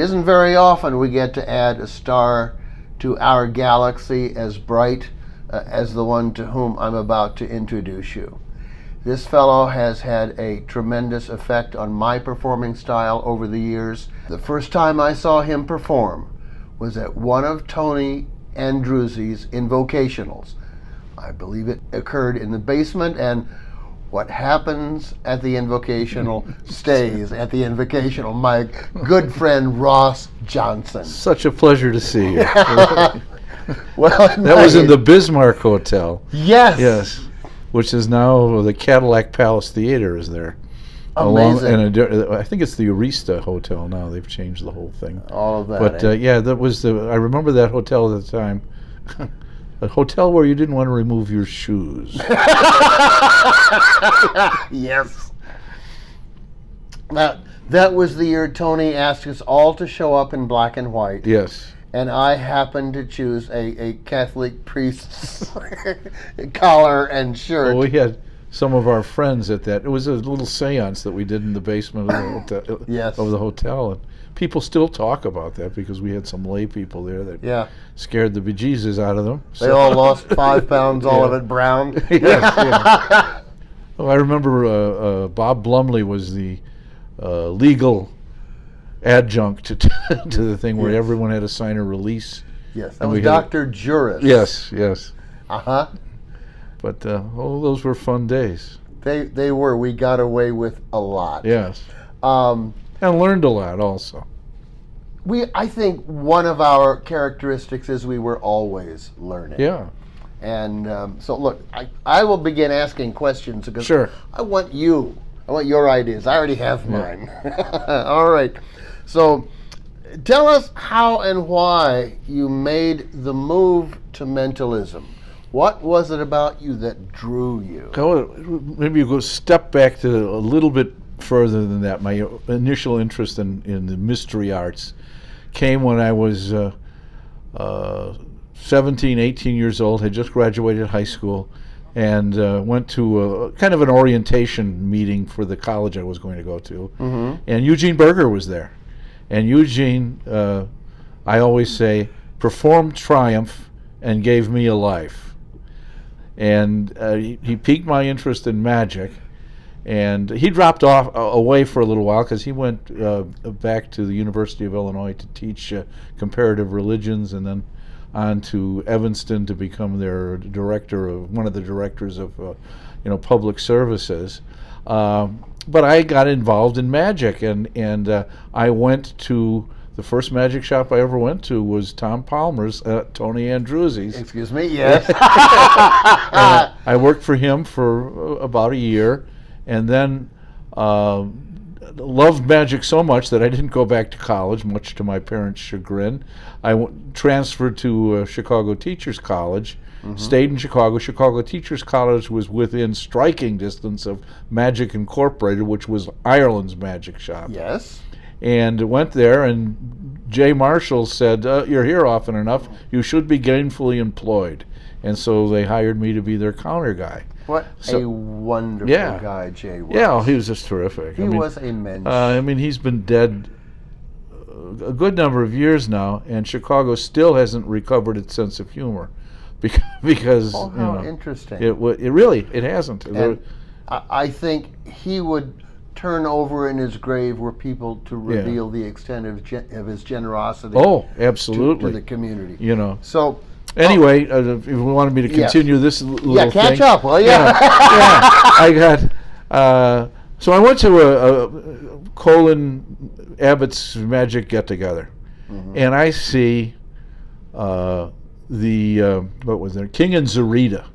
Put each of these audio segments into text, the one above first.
isn't very often we get to add a star to our galaxy as bright as the one to whom I'm about to introduce you. This fellow has had a tremendous effect on my performing style over the years. The first time I saw him perform was at one of Tony Andruzzi's invocationals. I believe it occurred in the basement, and what happens at the invocational stays at the invocational. My good friend Ross Johnson. Such a pleasure to see you. Well, that was in the Bismarck Hotel. Yes. Yes. Which is now the Cadillac Palace Theater is there. Amazing. I think it's the Arista Hotel now. They've changed the whole thing. All of that. But yeah, that was I remember that hotel at the time. A hotel where you didn't want to remove your shoes. Yes. That was the year Tony asked us all to show up in black and white. Yes. And I happened to choose a Catholic priest's collar and shirt. Well, we had some of our friends at that. It was a little seance that we did in the basement of the hotel. Yes. Of the hotel. And people still talk about that because we had some lay people there that scared the bejesus out of them. They all lost 5 pounds, all of it brown. Yes, yeah. Well, I remember Bob Blumley was the legal adjunct to the thing where everyone had to sign a release. Yes, that was Dr. Juris. Yes, yes. Uh-huh. But those were fun days. They were. We got away with a lot. Yes. And learned a lot also. I think one of our characteristics is we were always learning. Yeah. And so look, I will begin asking questions because sure. I want your ideas. I already have mine. All right. So tell us how and why you made the move to mentalism. What was it about you that drew you? Maybe you go step back to a little bit further than that. My initial interest in the mystery arts came when I was 17, 18 years old, had just graduated high school, and went to kind of an orientation meeting for the college I was going to go to. Mm-hmm. And Eugene Berger was there. And Eugene, I always say, performed triumph and gave me a life. And he piqued my interest in magic. And he dropped away for a little while because he went back to the University of Illinois to teach comparative religions, and then on to Evanston to become their one of the directors of public services. But I got involved in magic, and I went to the first magic shop I ever went to was Tom Palmer's at Tony Andruzzi's. Excuse me, yes. I worked for him for about a year, and then loved magic so much that I didn't go back to college, much to my parents' chagrin. I transferred to Chicago Teachers College, stayed in Chicago. Chicago Teachers College was within striking distance of Magic Incorporated, which was Ireland's magic shop. Yes. And went there, and Jay Marshall said, you're here often enough, you should be gainfully employed. And so they hired me to be their counter guy. What a wonderful guy Jay was. Yeah, he was just terrific. He was immense. He's been dead a good number of years now, and Chicago still hasn't recovered its sense of humor. Because how interesting. It really hasn't. And I think he would turn over in his grave were people to reveal the extent of his generosity. Oh, absolutely. To the community. So anyway, if you wanted me to continue this little thing. Catch up, will you? I got. So I went to a Colin Abbott's magic get-together, and I see what was there? King and Zarita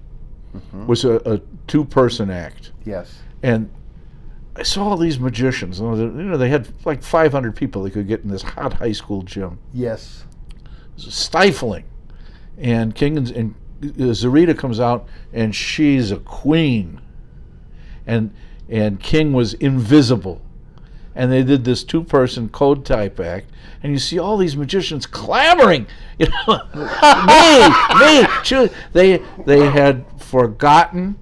was a two-person act. Yes. And I saw all these magicians. They had like 500 people they could get in this hot high school gym. Yes. It was stifling. And and Zarita comes out, and she's a queen. And King was invisible. And they did this two-person code type act, and you see all these magicians clamoring, me. They had forgotten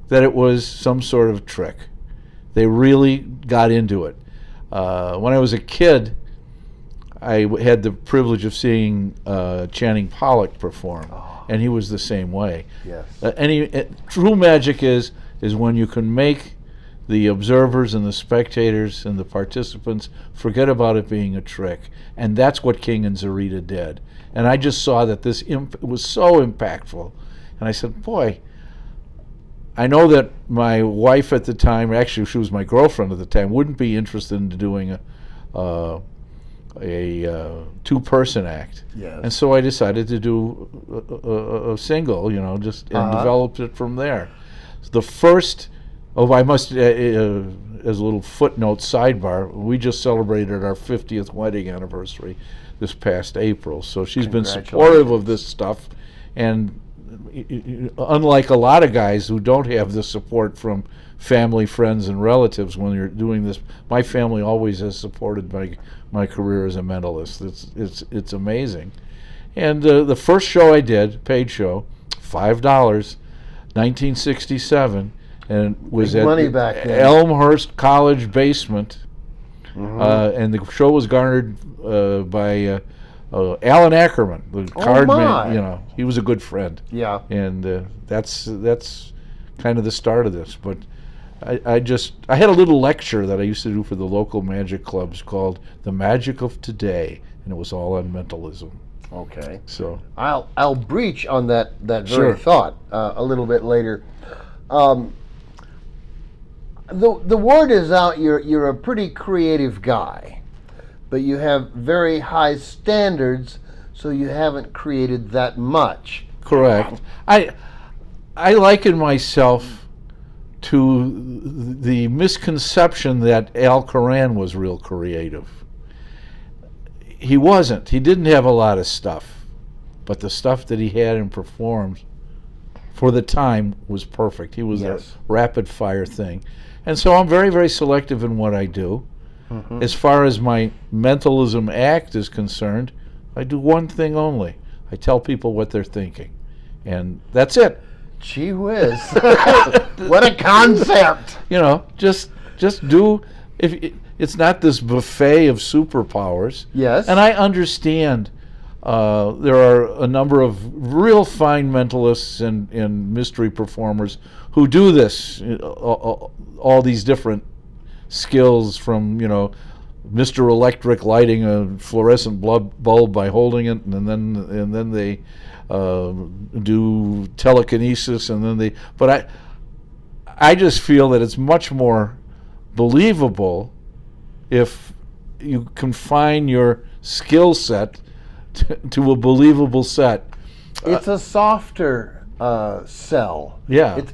that it was some sort of trick. They really got into it. When I was a kid, had the privilege of seeing Channing Pollock perform, and he was the same way. Yes. True magic is when you can make the observers and the spectators and the participants forget about it being a trick, and that's what King and Zarita did. And I just saw that this was so impactful, and I said, boy, I know that my wife at the time, actually she was my girlfriend at the time, wouldn't be interested in doing a two-person act. Yes. And so I decided to do a single, and developed it from there. The first, I must, as a little footnote sidebar, we just celebrated our 50th wedding anniversary this past April. So she's been supportive of this stuff, and unlike a lot of guys who don't have the support from family, friends, and relatives when you're doing this, my family always has supported my career as a mentalist. It's amazing. And the first show I did, paid show, $5, 1967, and was at Elmhurst College basement. And the show was garnered by Alan Ackerman, the card man. He was a good friend. Yeah. And that's kind of the start of this. But I had a little lecture that I used to do for the local magic clubs called "The Magic of Today," and it was all on mentalism. Okay. So I'll breach on that very Sure. thought a little bit later. The word is out. You're a pretty creative guy, but you have very high standards, so you haven't created that much. Correct. I liken myself to the misconception that Al Coran was real creative. He wasn't. He didn't have a lot of stuff, but the stuff that he had and performed for the time was perfect. He was a rapid fire thing. And so I'm very, very selective in what I do. As far as my mentalism act is concerned, I do one thing only. I tell people what they're thinking. And that's it. Gee whiz. What a concept. Just do, it's not this buffet of superpowers. Yes. And I understand there are a number of real fine mentalists and mystery performers who do this, all these different skills from, Mr. Electric lighting a fluorescent bulb by holding it, and then they do telekinesis, and then but I just feel that it's much more believable if you confine your skill set to a believable set. It's a softer sell. Yeah. It's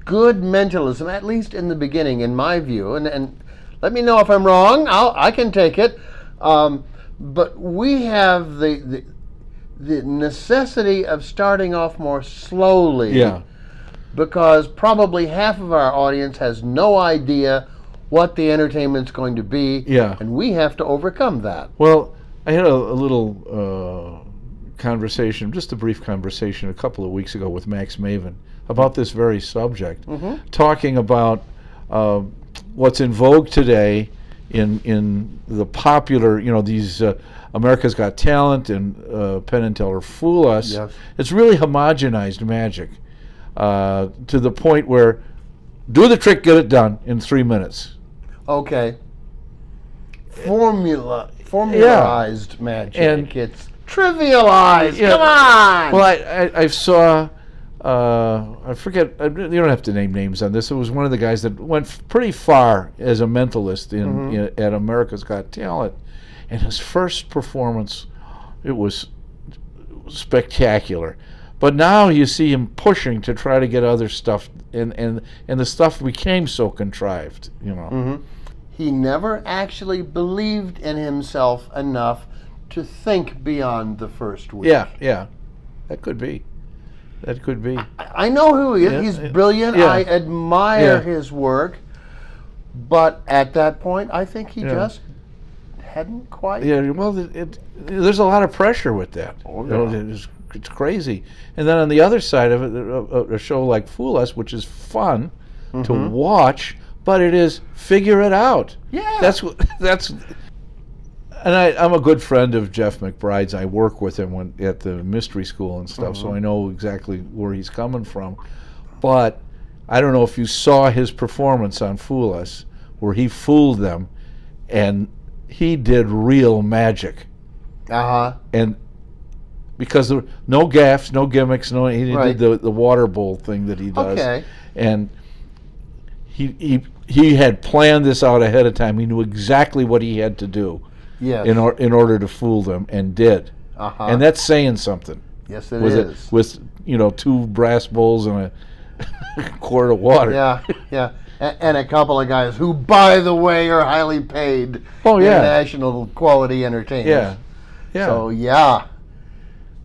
good mentalism, at least in the beginning, in my view, and let me know if I'm wrong. I can take it. But we have the necessity of starting off more slowly. Yeah. Because probably half of our audience has no idea what the entertainment's going to be. Yeah. And we have to overcome that. Well, I had a little conversation, just a brief conversation a couple of weeks ago with Max Maven about this very subject, talking about what's in vogue today in the popular, these America's Got Talent and Penn and Teller Fool Us. Yes. It's really homogenized magic to the point where do the trick, get it done in 3 minutes. Okay. Formulaized magic. And it's trivialized. Yeah. Come on. Well, I saw, I forget, you don't have to name names on this. It was one of the guys that went pretty far as a mentalist at America's Got Talent. And his first performance, it was spectacular. But now you see him pushing to try to get other stuff, and the stuff became so contrived, He never actually believed in himself enough to think beyond the first week. Yeah. That could be. I know who he is. Yeah, He's brilliant. yeah. I admire his work. But at that point, I think he just hadn't quite. Yeah, well, there's a lot of pressure with that. Oh, yeah. It's crazy. And then on the other side of it, a show like Fool Us, which is fun to watch, but it is figure it out. Yeah. That's And I'm a good friend of Jeff McBride's. I work with him at the mystery school and stuff, so I know exactly where he's coming from. But I don't know if you saw his performance on Fool Us, where he fooled them, and he did real magic. And because there were no gaffes, no gimmicks, he did the water bowl thing that he does. And he had planned this out ahead of time. He knew exactly what he had to do in order to fool them, and did. And that's saying something. Yes, it is. With 2 brass bowls and a quart of water. Yeah. And a couple of guys who, by the way, are highly paid international quality entertainers. Yeah. So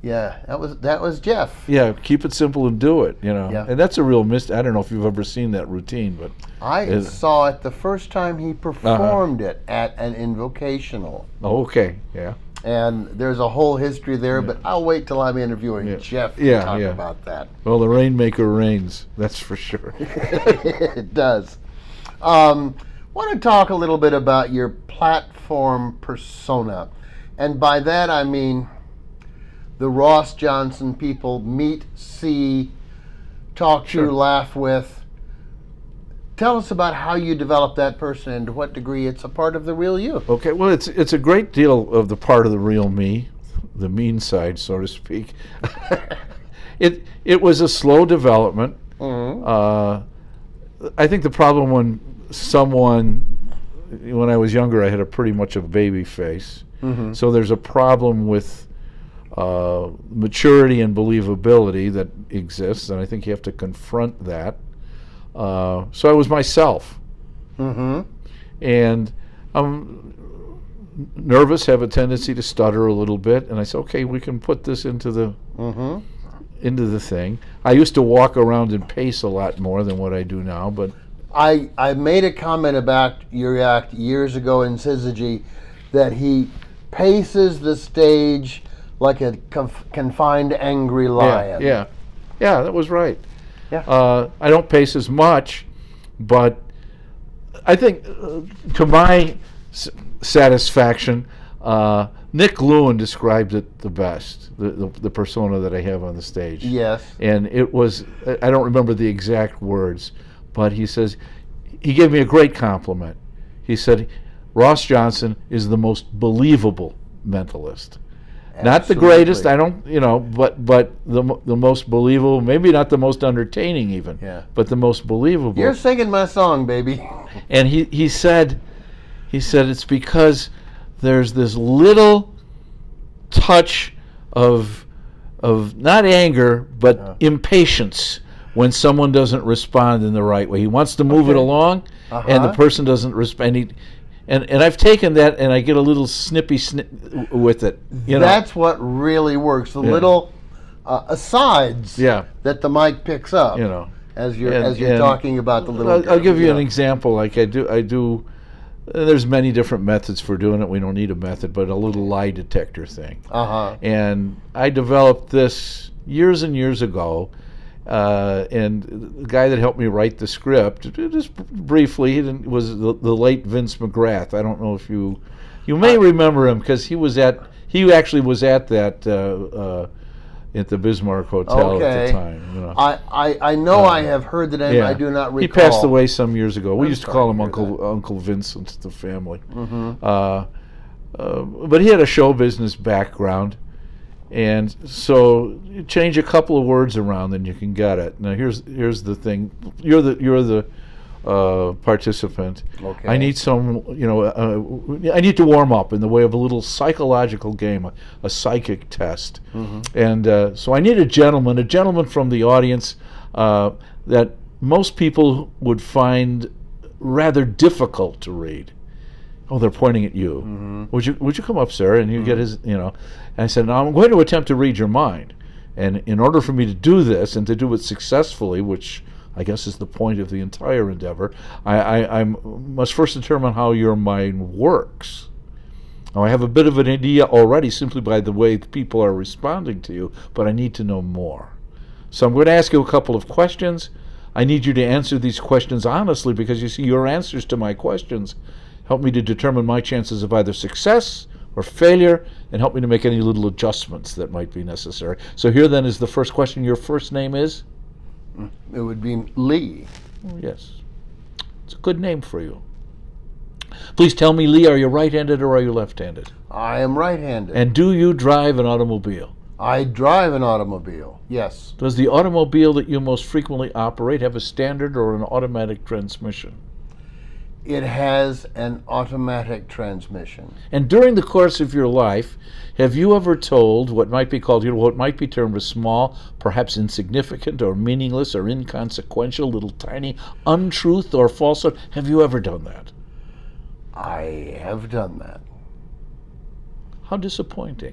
that was Jeff. Yeah, keep it simple and do it. And that's a real I don't know if you've ever seen that routine, but I saw it the first time he performed it at an invocational. Oh, okay, yeah. And there's a whole history there, but I'll wait till I'm interviewing Jeff to talk about that. Well, the Rainmaker reigns, that's for sure. It does. Want to talk a little bit about your platform persona. And by that I mean the Ross Johnson people meet, see, talk to, laugh with. Tell us about how you develop that person and to what degree it's a part of the real you. Okay, well, it's a great deal of the part of the real me, the mean side, so to speak. It was a slow development. I think the problem when I was younger, I had pretty much a baby face. So there's a problem with maturity and believability that exists, and I think you have to confront that. So I was myself. And I'm nervous, have a tendency to stutter a little bit, and I said, okay, we can put this into the thing. I used to walk around and pace a lot more than what I do now, but I made a comment about your act years ago in Syzygy that he paces the stage like a confined angry lion. Yeah, that was right. Yeah. I don't pace as much, but I think to my satisfaction, Nick Lewin described it the best, the persona that I have on the stage. Yes. And it was, I don't remember the exact words, but he says, he gave me a great compliment. He said, Ross Johnson is the most believable mentalist. Absolutely. Not the greatest, I don't, but the most believable, maybe not the most entertaining even, but the most believable. You're singing my song, baby. And he said it's because there's this little touch of not anger, but impatience when someone doesn't respond in the right way. He wants to move it along, and the person doesn't respond. And I've taken that, and I get a little snippy with it. That's what really works. The little asides that the mic picks up. As you're talking about the little. I'll give you an example. Like I do. There's many different methods for doing it. We don't need a method, but a little lie detector thing. And I developed this years and years ago. And the guy that helped me write the script, just briefly, was the late Vince McGrath. I don't know if you may remember him, because he actually was at that at the Bismarck Hotel at the time. I know I have heard the name. I do not recall. He passed away some years ago. We used to call him Uncle Vincent, the family. But he had a show business background. And so you change a couple of words around, then you can get it. Now here's the thing: you're the participant. Okay. I need I need to warm up in the way of a little psychological game, a psychic test. And so I need a gentleman from the audience that most people would find rather difficult to read. Oh, they're pointing at you. Would you come up, sir? And you get his, And I said, now I'm going to attempt to read your mind. And in order for me to do this and to do it successfully, which I guess is the point of the entire endeavor, I must first determine how your mind works. Now, I have a bit of an idea already simply by the way people are responding to you, but I need to know more. So I'm going to ask you a couple of questions. I need you to answer these questions honestly, because you see, your answers to my questions help me to determine my chances of either success or failure, and help me to make any little adjustments that might be necessary. So here then is the first question. Your first name is? It would be Lee. Oh, yes. It's a good name for you. Please tell me, Lee, are you right-handed or are you left-handed? I am right-handed. And do you drive an automobile? I drive an automobile, yes. Does the automobile that you most frequently operate have a standard or an automatic transmission? It has an automatic transmission. And during the course of your life, have you ever told what might be called, what might be termed a small, perhaps insignificant or meaningless or inconsequential, little tiny untruth or falsehood? Have you ever done that? I have done that. How disappointing.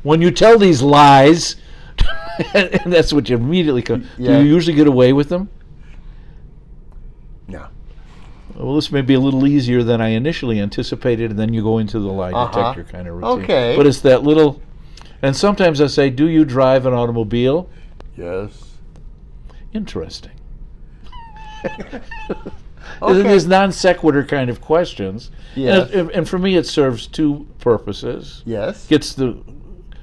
When you tell these lies, and that's what you immediately come, Yeah. do you usually get away with them? No. Well, this may be a little easier than I initially anticipated, and then you go into the lie detector kind of routine. Okay. But it's that little, and sometimes I say, do you drive an automobile? Yes. Interesting. Okay. These non sequitur kind of questions. Yes. And for me, it serves two purposes. Yes. Gets the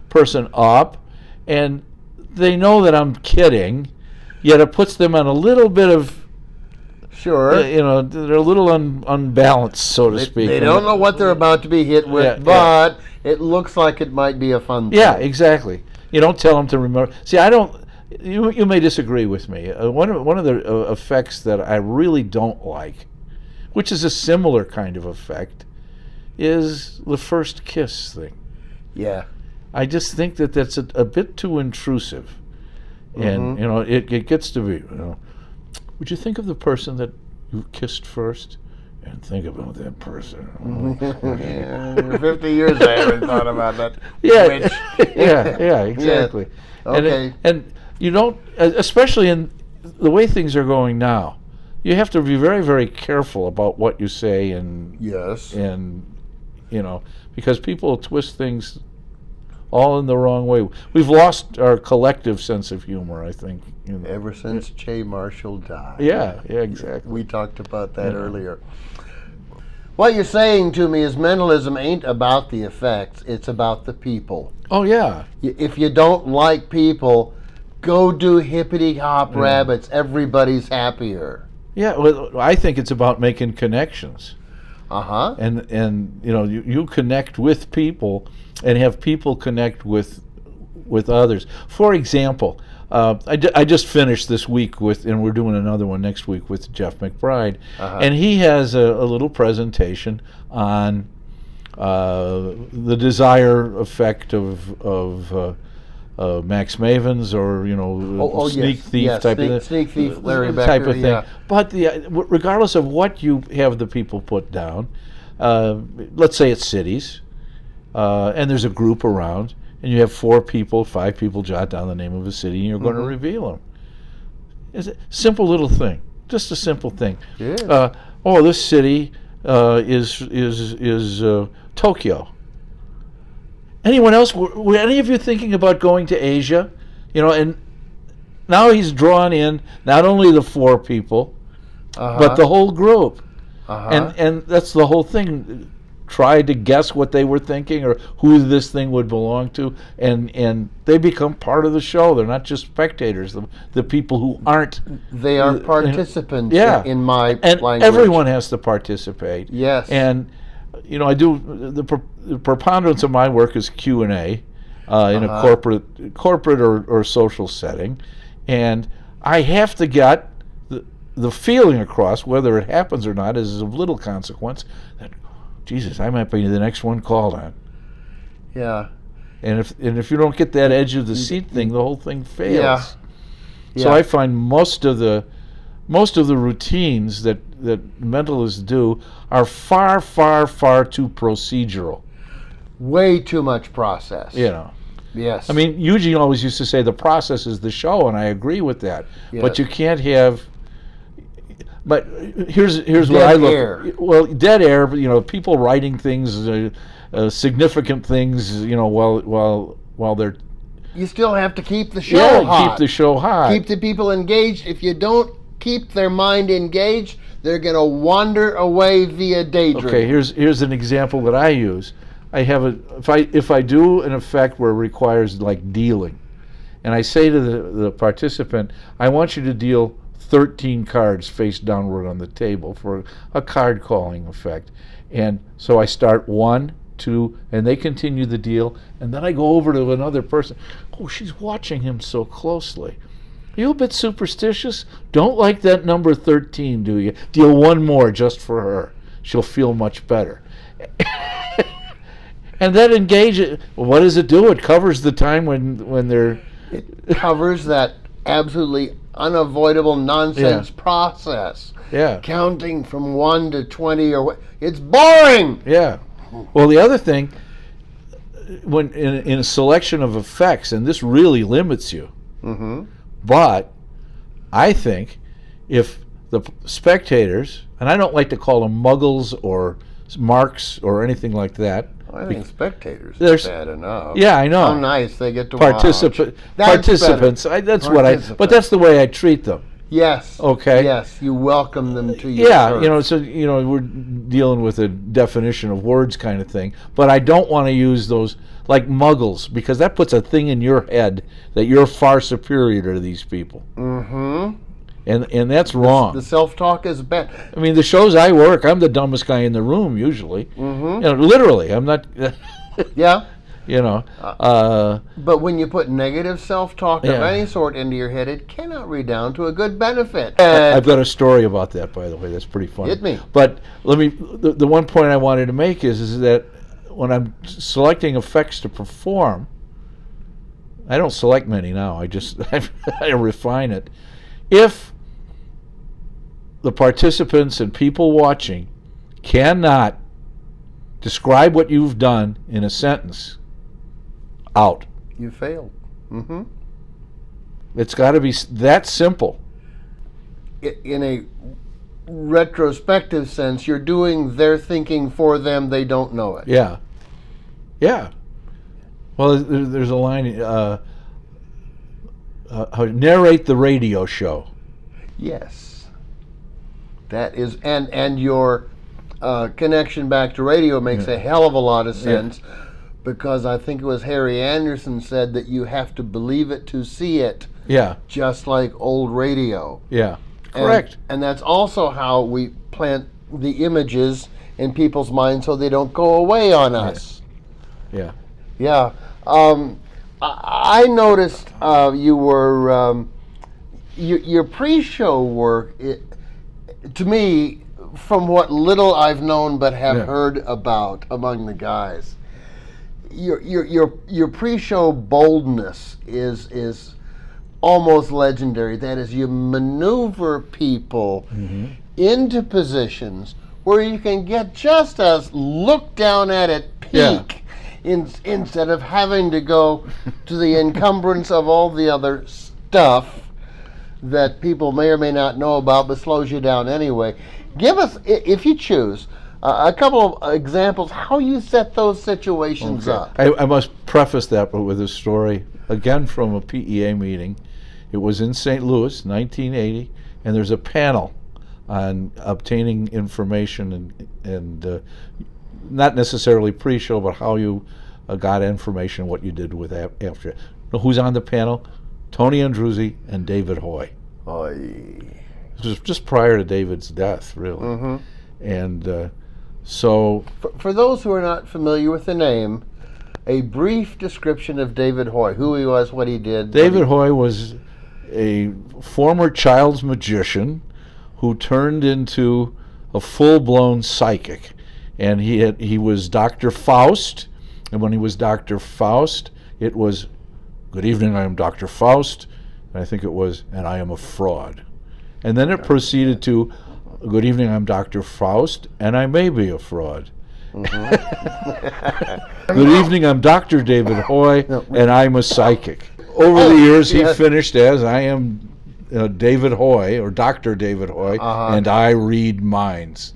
person up, and they know that I'm kidding, yet it puts them on a little bit of, Sure. they're a little unbalanced, so to speak. They don't know what they're about to be hit with, Yeah, but it looks like it might be a fun thing. Yeah, exactly. You don't tell them to remember. See, I don't. You may disagree with me. One of the effects that I really don't like, which is a similar kind of effect, is the first kiss thing. Yeah. I just think that that's a bit too intrusive, and it gets to be. Would you think of the person that you kissed first, and think about that person? In 50 years I haven't thought about that. Yeah, Which, yeah, exactly. Okay. And you don't, especially in the way things are going now, you have to be very, very careful about what you say, and Yes. because people twist things all in the wrong way. We've lost our collective sense of humor, I think. Ever since Che Marshall died. Yeah, exactly. We talked about that earlier. What you're saying to me is mentalism ain't about the effects, it's about the people. Oh, yeah. If you don't like people, go do hippity hop rabbits. Everybody's happier. Yeah, well, I think it's about making connections. Uh-huh. And you connect with people and have people connect with others. For example, I just finished this week and we're doing another one next week with Jeff McBride, and he has a little presentation on the desire effect of Max Maven's, or sneak thief type of thing. Sneak thief, Larry Becker, type of thing. yeah. But regardless of what you have the people put down, let's say it's cities, and there's a group around, and you have 4 people, 5 people jot down the name of a city, and you're going to reveal them. It's a simple little thing, just a simple thing. Yeah. This city is Tokyo. Anyone else? Were any of you thinking about going to Asia? And now he's drawn in not only the 4 people, but the whole group. And that's the whole thing. Try to guess what they were thinking or who this thing would belong to, and they become part of the show. They're not just spectators. The people who aren't. They are participants in my and language. everyone has to participate. Yes. And I do the preponderance of my work is Q&A in a corporate or social setting, and I have to get the feeling across, whether it happens or not is of little consequence, that Jesus, I might be the next one called on. Yeah. And if you don't get that edge of the seat thing, the whole thing fails. Yeah. So I find most of the routines that mentalists do are far, far, far too procedural. Way too much process. Yes. I mean, Eugene always used to say the process is the show, and I agree with that. Yes. But you can't have. But here's what I look. Air. Well, dead air. But people writing things, significant things. While they're. You still have to keep the show hot. Keep the show hot. Keep the people engaged. If you don't keep their mind engaged, They're going to wander away via daydream. Okay, here's an example that I use. I have if I do an effect where it requires like dealing, and I say to the participant, I want you to deal 13 cards face downward on the table for a card calling effect. And so I start 1, 2, and they continue the deal, and then I go over to another person. Oh, she's watching him so closely. Are you a bit superstitious? Don't like that number 13, do you? Deal 1 more just for her. She'll feel much better. And then engage it. Well, what does it do? It covers the time when they're... It covers that absolutely unavoidable nonsense process. Yeah. Counting from 1 to 20 or what. It's boring! Yeah. Well, the other thing, when in a selection of effects, and this really limits you, but I think if the spectators, and I don't like to call them muggles or marks or anything like that. I think spectators There's- is bad enough. Yeah, I know. How nice they get to watch. Participants. That's what Participants. but that's the way I treat them. Yes. Okay. Yes, you welcome them to your Yeah, turf. so we're dealing with a definition of words kind of thing, but I don't want to use those like muggles, because that puts a thing in your head that you're far superior to these people. And that's wrong. The self-talk is bad. I mean, the shows I work, I'm the dumbest guy in the room usually. Literally, I'm not. Yeah. But when you put negative self-talk of Yeah. any sort into your head, it cannot redound to a good benefit. I've got a story about that, by the way. That's pretty funny. Hit me. But the one point I wanted to make is that when I'm selecting effects to perform, I don't select many now. I refine it. If the participants and people watching cannot describe what you've done in a sentence, out. You failed. It's got to be that simple. In a retrospective sense, you're doing their thinking for them. They don't know it. Yeah. Yeah. Well, there's a line, narrate the radio show. Yes. That is, and your connection back to radio makes a hell of a lot of sense, because I think it was Harry Anderson said that you have to believe it to see it. Yeah. Just like old radio. Yeah. Correct. And that's also how we plant the images in people's minds so they don't go away on us. Yeah. Yeah. I noticed you were your pre-show work. To me, from what little I've known but have heard about among the guys, your pre-show boldness is almost legendary. That is, you maneuver people into positions where you can get just a look down at it peak, instead of having to go to the encumbrance of all the other stuff that people may or may not know about but slows you down anyway. Give us, if you choose, a couple of examples how you set those situations up. I must preface that with a story, again from a PEA meeting. It was in St. Louis, 1980, and there's a panel on obtaining information and not necessarily pre-show, but how you got information, what you did with after it. Who's on the panel? Tony Andruzzi and David Hoy. This was just prior to David's death, really. And so... For those who are not familiar with the name, a brief description of David Hoy, who he was, what he did. David Hoy was a former child's magician who turned into a full-blown psychic. And he was Dr. Faust, and when he was Dr. Faust, it was, "Good evening, I am Dr. Faust," and I think it was, "and I am a fraud." And then it proceeded to, "Good evening, I'm Dr. Faust, and I may be a fraud." Good evening, I'm Dr. David Hoy, and I'm a psychic. Over the years, he finished as, "I am David Hoy, or Dr. David Hoy, and I read minds.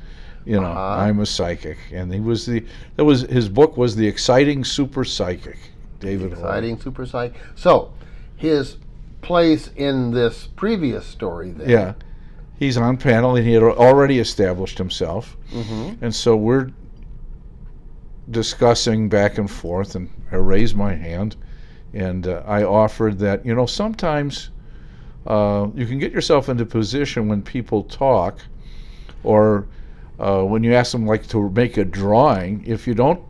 I'm a psychic." And his book was The Exciting Super Psychic, David Hoy. Exciting Super Psychic. So, his place in this previous story then. Yeah. he's on panel, and he had already established himself. And so we're discussing back and forth, and I raised my hand, and I offered that, sometimes you can get yourself into a position when people talk, or when you ask them to make a drawing, if you don't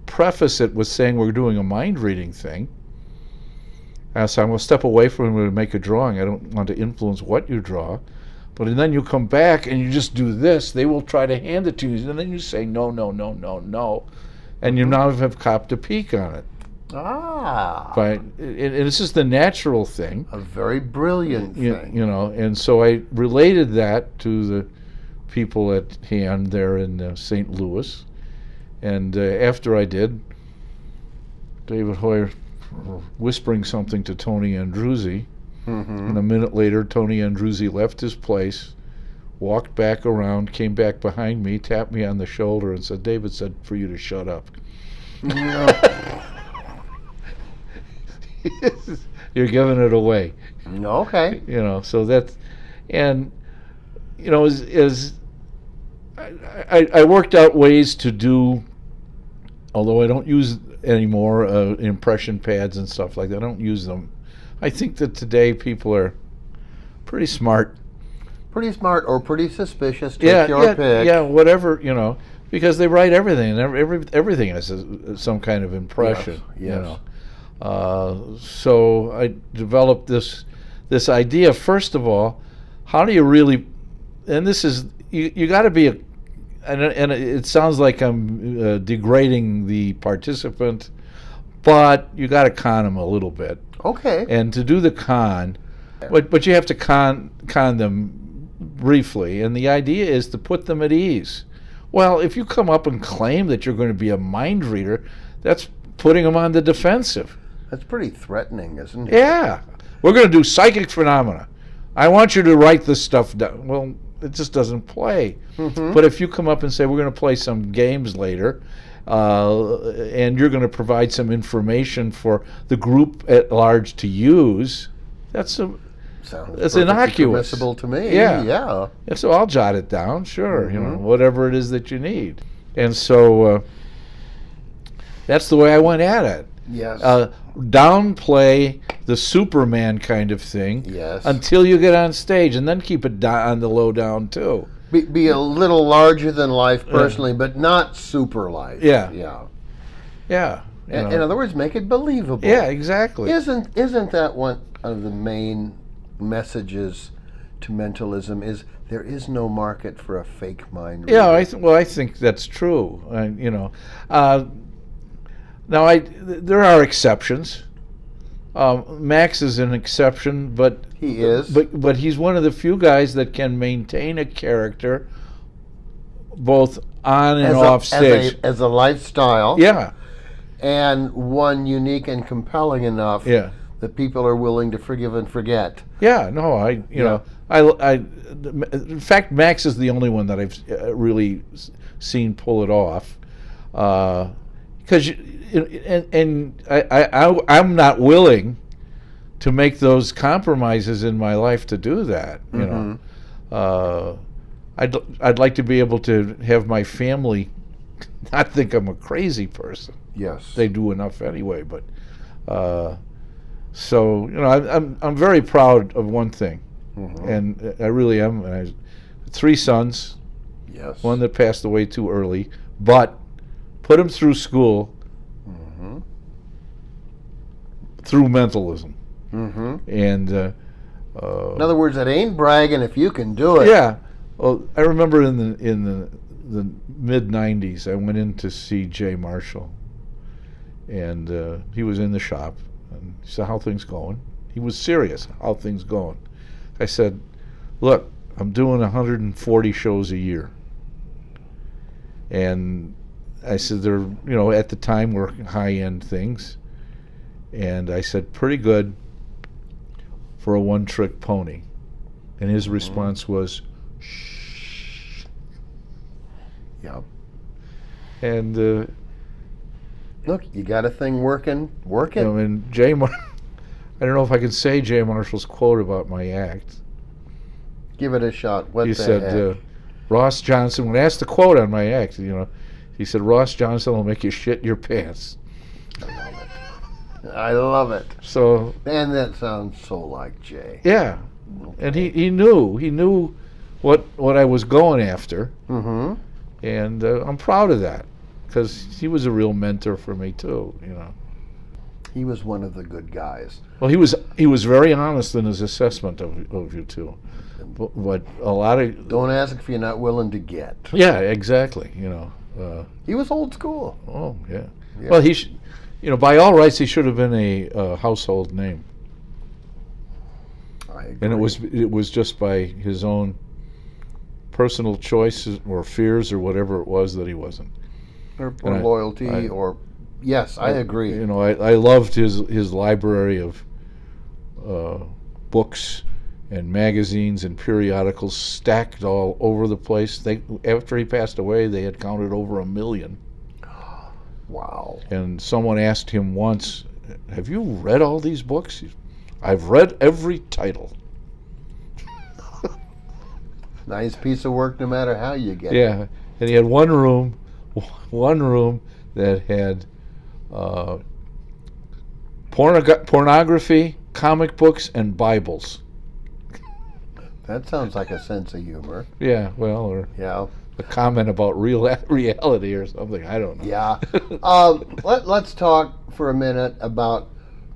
preface it with saying we're doing a mind reading thing, so I'm going to step away from it and make a drawing. I don't want to influence what you draw. But then you come back and you just do this, they will try to hand it to you. And then you say, no, no, no, no, no. And you now have copped a peek on it. And this is the natural thing. A very brilliant thing. And so I related that to the people at hand there in St. Louis. And after I did, David Hoyer whispering something to Tony Andruzzi, and a minute later Tony Andruzzi left his place, walked back around, came back behind me, tapped me on the shoulder and said, David said for you to shut up. You're giving it away. Okay. So that's, and I worked out ways to do, although I don't use anymore impression pads and stuff like that. I don't use them. I think that today people are pretty smart. Pretty smart or pretty suspicious. Take your pick. Yeah, whatever, because they write everything, and everything has some kind of impression. Yes. So I developed this idea. First of all, how do you really? And this is you got to be and it sounds like I'm degrading the participant, but you got to con them a little bit. Okay. And to do the con, but you have to con them briefly, and the idea is to put them at ease. Well, if you come up and claim that you're going to be a mind reader, that's putting them on the defensive. That's pretty threatening, isn't it? Yeah. We're going to do psychic phenomena. I want you to write this stuff down. Well, it just doesn't play. But if you come up and say, we're going to play some games later, and you're going to provide some information for the group at large to use, that's innocuous. Permissible to me. Yeah. So I'll jot it down, sure, whatever it is that you need. And so that's the way I went at it. Yes. Downplay the Superman kind of thing until you get on stage, and then keep it on the low down too. Be a little larger than life personally, but not super life. Yeah. In other words, make it believable. Yeah, exactly. Isn't that one of the main messages to mentalism? Is there is no market for a fake mind reader? Yeah, I think that's true. Now, there are exceptions. Max is an exception, but he is. But he's one of the few guys that can maintain a character both on and off stage as a lifestyle. Yeah, and one unique and compelling enough. That people are willing to forgive and forget. Yeah. No, I in fact, Max is the only one that I've really seen pull it off. Because I'm not willing to make those compromises in my life to do that. I'd like to be able to have my family not think I'm a crazy person. Yes, they do enough anyway. But so I'm very proud of one thing, and I really am. I have 3 sons. Yes, one that passed away too early, but put him through school through mentalism. And in other words, it ain't bragging if you can do it. Yeah. Well, I remember in the mid '90s, I went in to see Jay Marshall, and he was in the shop. And he said, "How things going?" He was serious. "How things going?" I said, "Look, I'm doing 140 shows a year, and I said they're at the time were high-end things, and I said pretty good for a one-trick pony." And his response was, "Shh." Yep. And look, you got a thing working. And I don't know if I can say Jay Marshall's quote about my act, Give it a shot. What He the said, heck? Ross Johnson, when asked the quote on my act, he said, Ross Johnson will make you shit your pants. I love it. So, And that sounds so like Jay. yeah. And he knew what I was going after. Mm-hmm. And I'm proud of that, because he was a real mentor for me too. He was one of the good guys. Well, he was very honest in his assessment of you too. But a lot of Don't ask if you're not willing to get. yeah, exactly. He was old school. Oh yeah. Yeah. Well, by all rights, he should have been a household name, I agree. and it was just by his own personal choices or fears or whatever it was that he wasn't. or and loyalty, I- or yes, I agree. I loved his library of books and magazines and periodicals stacked all over the place. After he passed away, they had counted over 1 million. Wow. And someone asked him once, "Have you read all these books?" "I've read every title." Nice piece of work, no matter how you get it. Yeah, and he had one room that had pornography, comic books, and Bibles. That sounds like a sense of humor. Yeah, well, or Yeah. a comment about reality or something. I don't know. Yeah. Let's talk for a minute about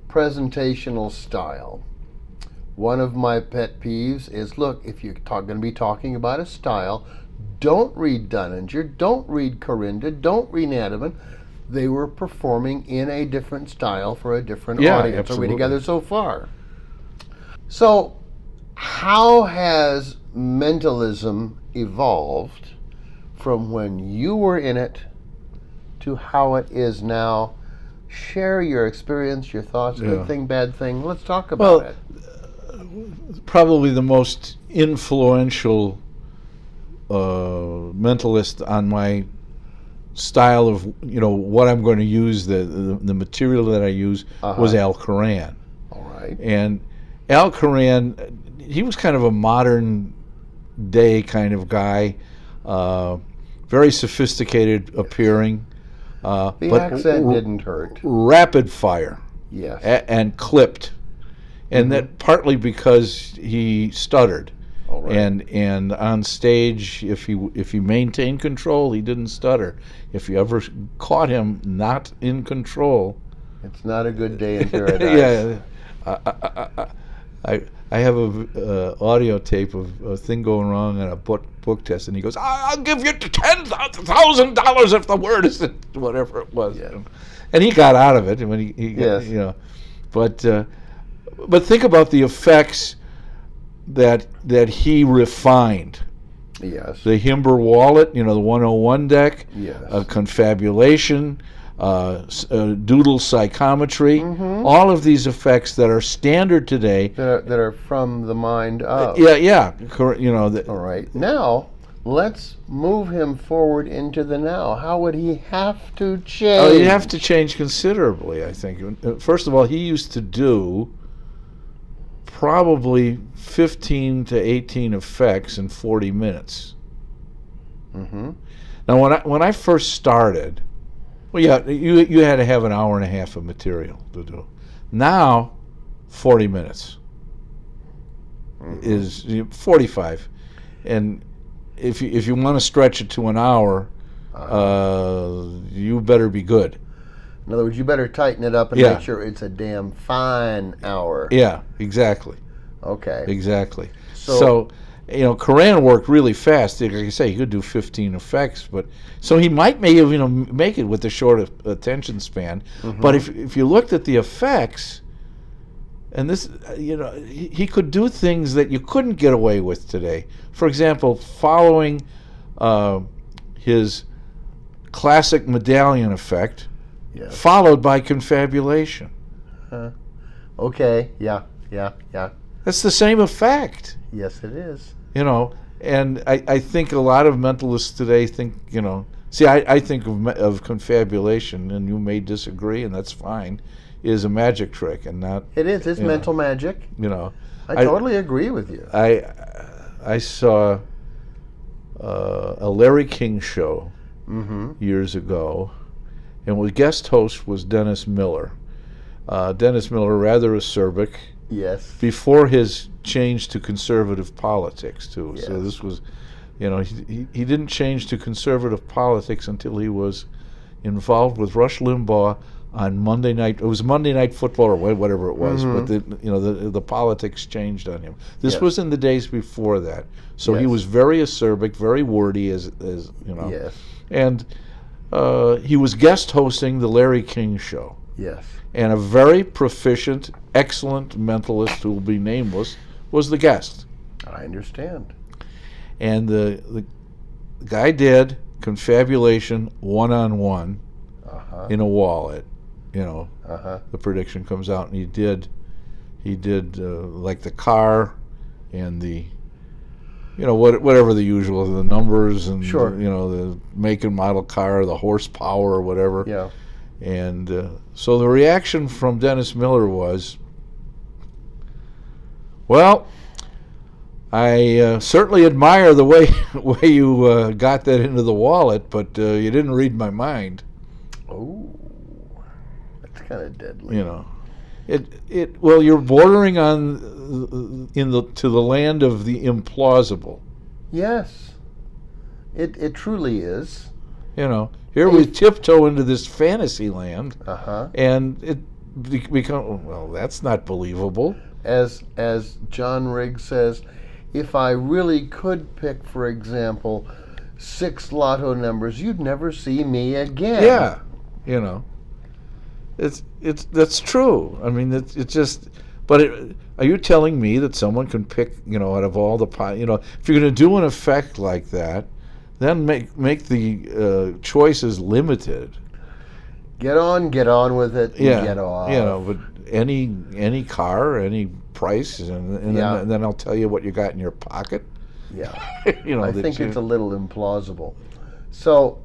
presentational style. One of my pet peeves is, look, if you're going to be talking about a style, don't read Dunninger, don't read Corinda, don't read Nadaman. They were performing in a different style for a different Yeah, audience. absolutely. Are we together so far? So, how has mentalism evolved from when you were in it to how it is now? Share your experience, your thoughts, Yeah. good thing, bad thing. Let's talk about it. Probably the most influential mentalist on my style of what I'm going to use, the material that I use, was Al Coran. All right. And Al Coran, he was kind of a modern day kind of guy, very sophisticated appearing, The but accent didn't hurt. rapid fire Yes. and clipped, and that partly because he stuttered. All right. And on stage, if he maintained control, he didn't stutter. If you ever caught him not in control, It's not a good day in paradise. yeah, I have a audio tape of a thing going wrong on a book test, and he goes, "I'll give you $10,000 if the word isn't whatever it was." Yeah. And he got out of it, and when he Yes. but think about the effects that he refined. Yes. The Himber wallet, the 101 deck, Yes. confabulation, doodle psychometry, all of these effects that are standard today. that are from the mind of. Yeah, All right. Now, let's move him forward into the now. How would he have to change? you have to change considerably, I think. First of all, he used to do probably 15 to 18 effects in 40 minutes. Mm-hmm. Now, when I first started, well, yeah, you had to have an hour and a half of material to do. Now, 40 minutes is 45, and if you want to stretch it to an hour, you better be good. In other words, you better tighten it up and Yeah. make sure it's a damn fine hour. Yeah, exactly. Okay. Exactly. So- So, Coran worked really fast. Like I say, he could do 15 effects, but so he might make it with the short attention span. But if you looked at the effects, and this, he could do things that you couldn't get away with today. For example, following his classic medallion effect, Yes. followed by confabulation. Okay. Yeah. That's the same effect. Yes, it is. And I think a lot of mentalists today think, see, I think of confabulation, and you may disagree, and that's fine, is a magic trick and not, It is. It's Yeah. mental magic. you know. I totally agree with you. I saw a Larry King show years ago, and the guest host was Dennis Miller. Dennis Miller, rather acerbic. Yes. Before his change to conservative politics, too. Yes. So this was, he didn't change to conservative politics until he was involved with Rush Limbaugh on Monday night. It was Monday Night Football or whatever it was, but the politics changed on him. This was in the days before that, so he was very acerbic, very wordy, as you know. Yes. And he was guest hosting the Larry King show. Yes. And a very proficient, excellent mentalist who will be nameless was the guest. I understand. And the guy did confabulation one-on-one in a wallet. The prediction comes out, and he did like the car and the whatever the usual, the numbers and the make and model car, the horsepower or whatever. Yeah. And so the reaction from Dennis Miller was, well, I certainly admire the way you got that into the wallet, but you didn't read my mind. Oh, that's kind of deadly. Well, you're bordering on to the land of the implausible. Yes, it truly is. Here we tiptoe into this fantasy land, and it becomes, well, that's not believable. As John Riggs says, if I really could pick, for example, 6 lotto numbers, you'd never see me again. Yeah, that's true. I mean, it's just. But are you telling me that someone can pick, out of all the if you're going to do an effect like that, then make the choices limited. Get on with it. And get off. But any car, any price, and then I'll tell you what you got in your pocket. Yeah. I think it's a little implausible. So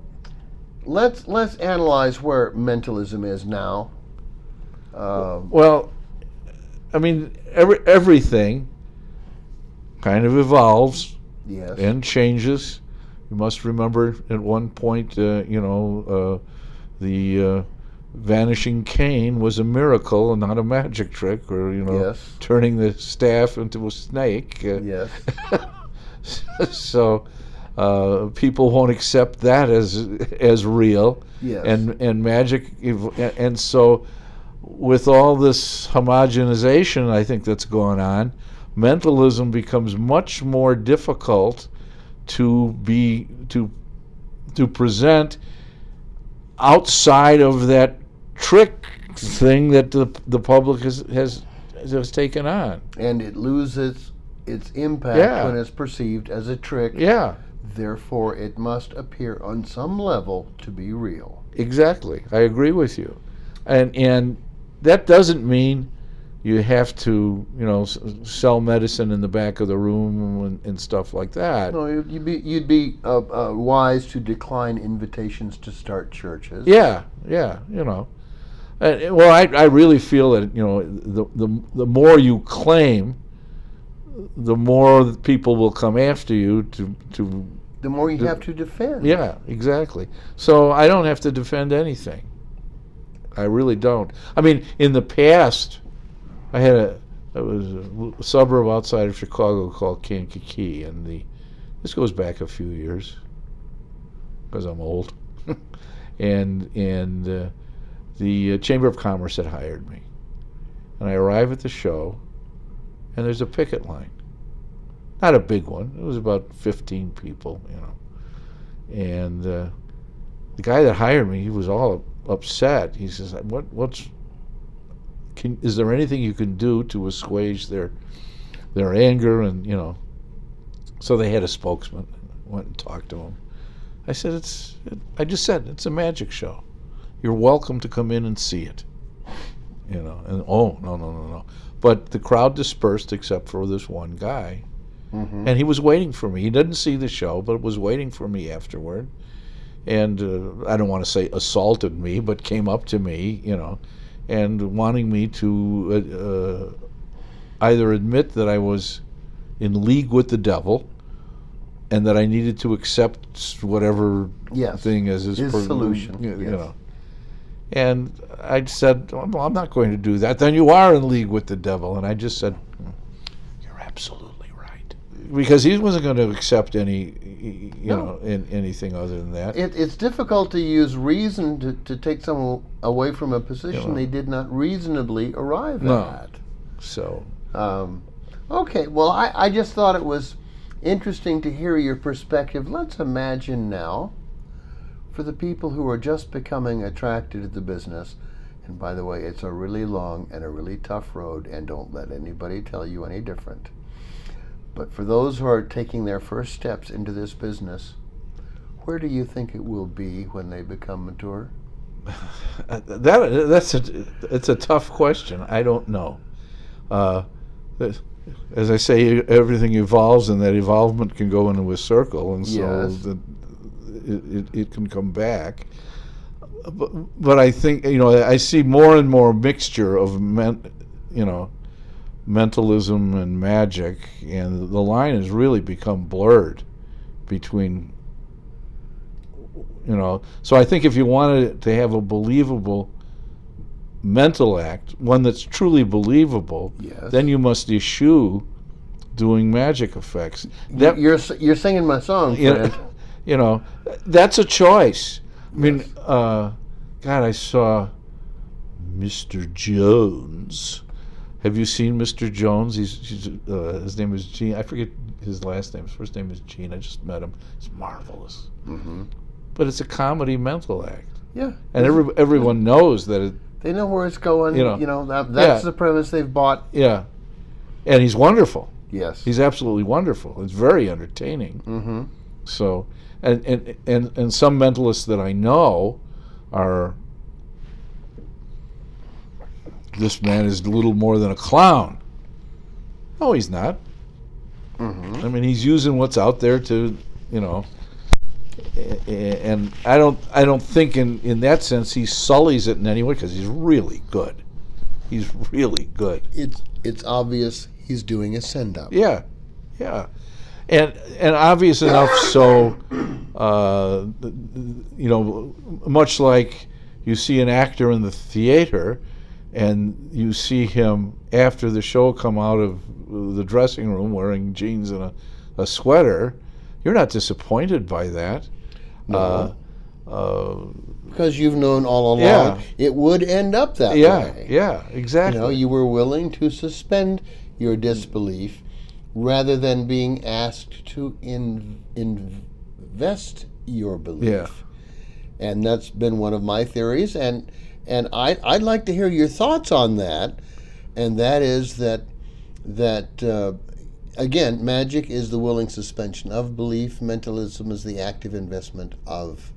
let's analyze where mentalism is now. Well, I mean, everything kind of evolves and changes. You must remember at one point, the vanishing cane was a miracle and not a magic trick, or turning the staff into a snake. Yes. So people won't accept that as real. Yes. And magic, and so with all this homogenization, I think that's going on, mentalism becomes much more difficult to present outside of that trick thing that the public has taken on, and it loses its impact when it's perceived as a trick. Yeah. Therefore, it must appear on some level to be real. Exactly, I agree with you, and that doesn't mean you have to, sell medicine in the back of the room and stuff like that. No, you'd be wise to decline invitations to start churches. Yeah. Well, I really feel that the more you claim, the more people will come after you to. The more you have to defend. Yeah, exactly. So I don't have to defend anything. I really don't. I mean, in the past, I was a suburb outside of Chicago called Kankakee, and this goes back a few years because I'm old, and the Chamber of Commerce had hired me, and I arrive at the show, and there's a picket line, not a big one. It was about 15 people, and the guy that hired me, he was all upset. He says, is there anything you can do to assuage their anger? And so they had a spokesman. Went and talked to him. I said, I just said it's a magic show. You're welcome to come in and see it. And no. But the crowd dispersed except for this one guy, and he was waiting for me. He didn't see the show, but was waiting for me afterward. And I don't want to say assaulted me, but came up to me, and wanting me to either admit that I was in league with the devil, and that I needed to accept whatever Yes. thing as his solution. you Yes. know. And I said, well, I'm not going to do that. Then you are in league with the devil. And I just said, you're absolutely right. Because he wasn't going to accept anything other than that. It's difficult to use reason to take someone away from a position they did not reasonably arrive at. So. Okay, well, I just thought it was interesting to hear your perspective. Let's imagine now, for the people who are just becoming attracted to the business, and by the way, it's a really long and a really tough road, and don't let anybody tell you any different. But for those who are taking their first steps into this business, where do you think it will be when they become mature? It's a tough question. I don't know. As I say, everything evolves, and that evolvement can go into a circle, and so it can come back. But I think, I see more and more mixture of mentalism and magic, and the line has really become blurred between, So I think if you wanted to have a believable mental act, one that's truly believable, then you must eschew doing magic effects. You're singing my song, friend. That's a choice. I mean, God, I saw Mr. Jones. Have you seen Mr. Jones? His name is Gene. I forget his last name. His first name is Gene. I just met him. He's marvelous. Mm-hmm. But it's a comedy mental act. Yeah. And everyone knows that they know where it's going. That's the premise they've bought. Yeah. And he's wonderful. Yes. He's absolutely wonderful. It's very entertaining. Mm-hmm. So, and some mentalists that I know are, this man is little more than a clown. No, he's not. Mm-hmm. I mean, he's using what's out there to, and I don't think in that sense he sullies it in any way, because he's really good. He's really good. It's obvious he's doing a send-up. Yeah, and obvious enough so, much like you see an actor in the theater, and you see him after the show come out of the dressing room wearing jeans and a sweater. You're not disappointed by that. No. Because you've known all along it would end up that way. Yeah, exactly. You were willing to suspend your disbelief rather than being asked to invest your belief. Yeah. And that's been one of my theories, and I'd like to hear your thoughts on that. And that is that again, magic is the willing suspension of belief. Mentalism is the active investment of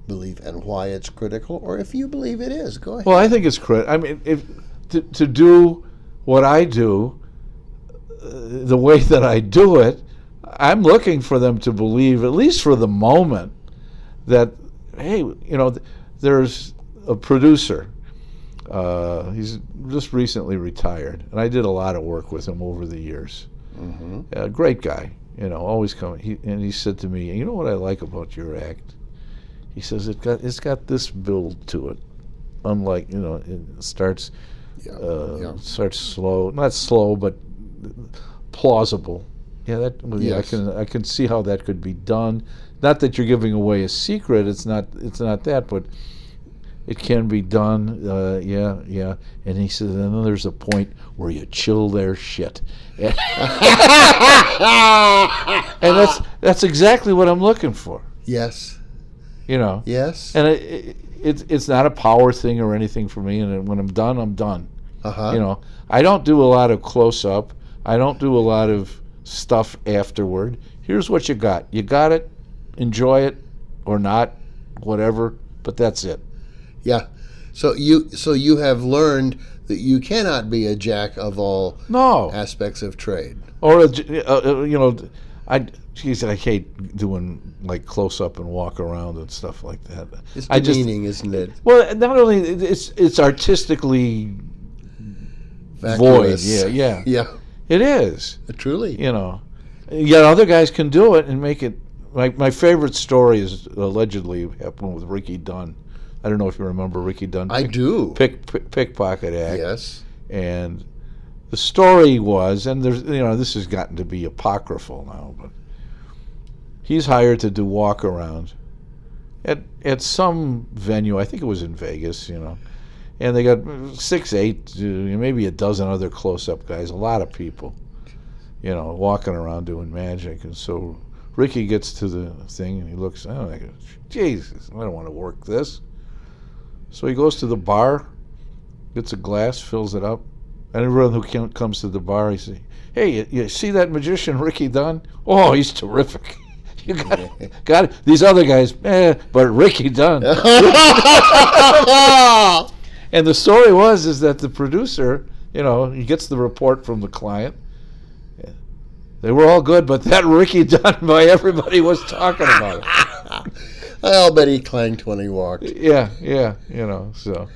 belief, and why it's critical, or if you believe it is. Go ahead. Well, I think it's critical. I mean, to do what I do, the way that I do it, I'm looking for them to believe, at least for the moment, that, hey, there's a producer. He's just recently retired, and I did a lot of work with him over the years. Mm-hmm. Great guy, always coming. He said to me, "You know what I like about your act?" He says it's got this build to it, unlike it starts starts slow, not slow, but plausible. Yeah, yes. I can see how that could be done. Not that you're giving away a secret. It's not that, but it can be done. Yeah. And he says, and then there's a point where you chill their shit. And that's exactly what I'm looking for. Yes. Yes. And it's not a power thing or anything for me. And when I'm done, I'm done. Uh-huh. I don't do a lot of close up. I don't do a lot of stuff afterward. Here's what you got. You got it. Enjoy it or not, whatever. But that's it. Yeah. So you have learned that you cannot be a jack of all aspects of trade. Or I hate doing like close up and walk around and stuff like that. It's demeaning, isn't it? Well, not only it's artistically Vacuous. void. Yeah. Yeah. It is. Truly. Yet other guys can do it and make it. My favorite story is allegedly happened with Ricky Dunn. I don't know if you remember Ricky Dunn. I do. Pickpocket act. Yes. And the story was, and there's, this has gotten to be apocryphal now, but he's hired to do walk around at some venue. I think it was in Vegas, and they got 6, 8, maybe a dozen other close-up guys, a lot of people, walking around doing magic. And so Ricky gets to the thing and he looks, Jesus, I don't want to work this. So he goes to the bar, gets a glass, fills it up, and everyone who comes to the bar, he says, "Hey, you see that magician Ricky Dunn? Oh, he's terrific. You got it. These other guys, but Ricky Dunn." And the story is that the producer, he gets the report from the client. They were all good, but that Ricky Dunn, by everybody was talking about it. I'll bet he clanged when he walked. Yeah, so.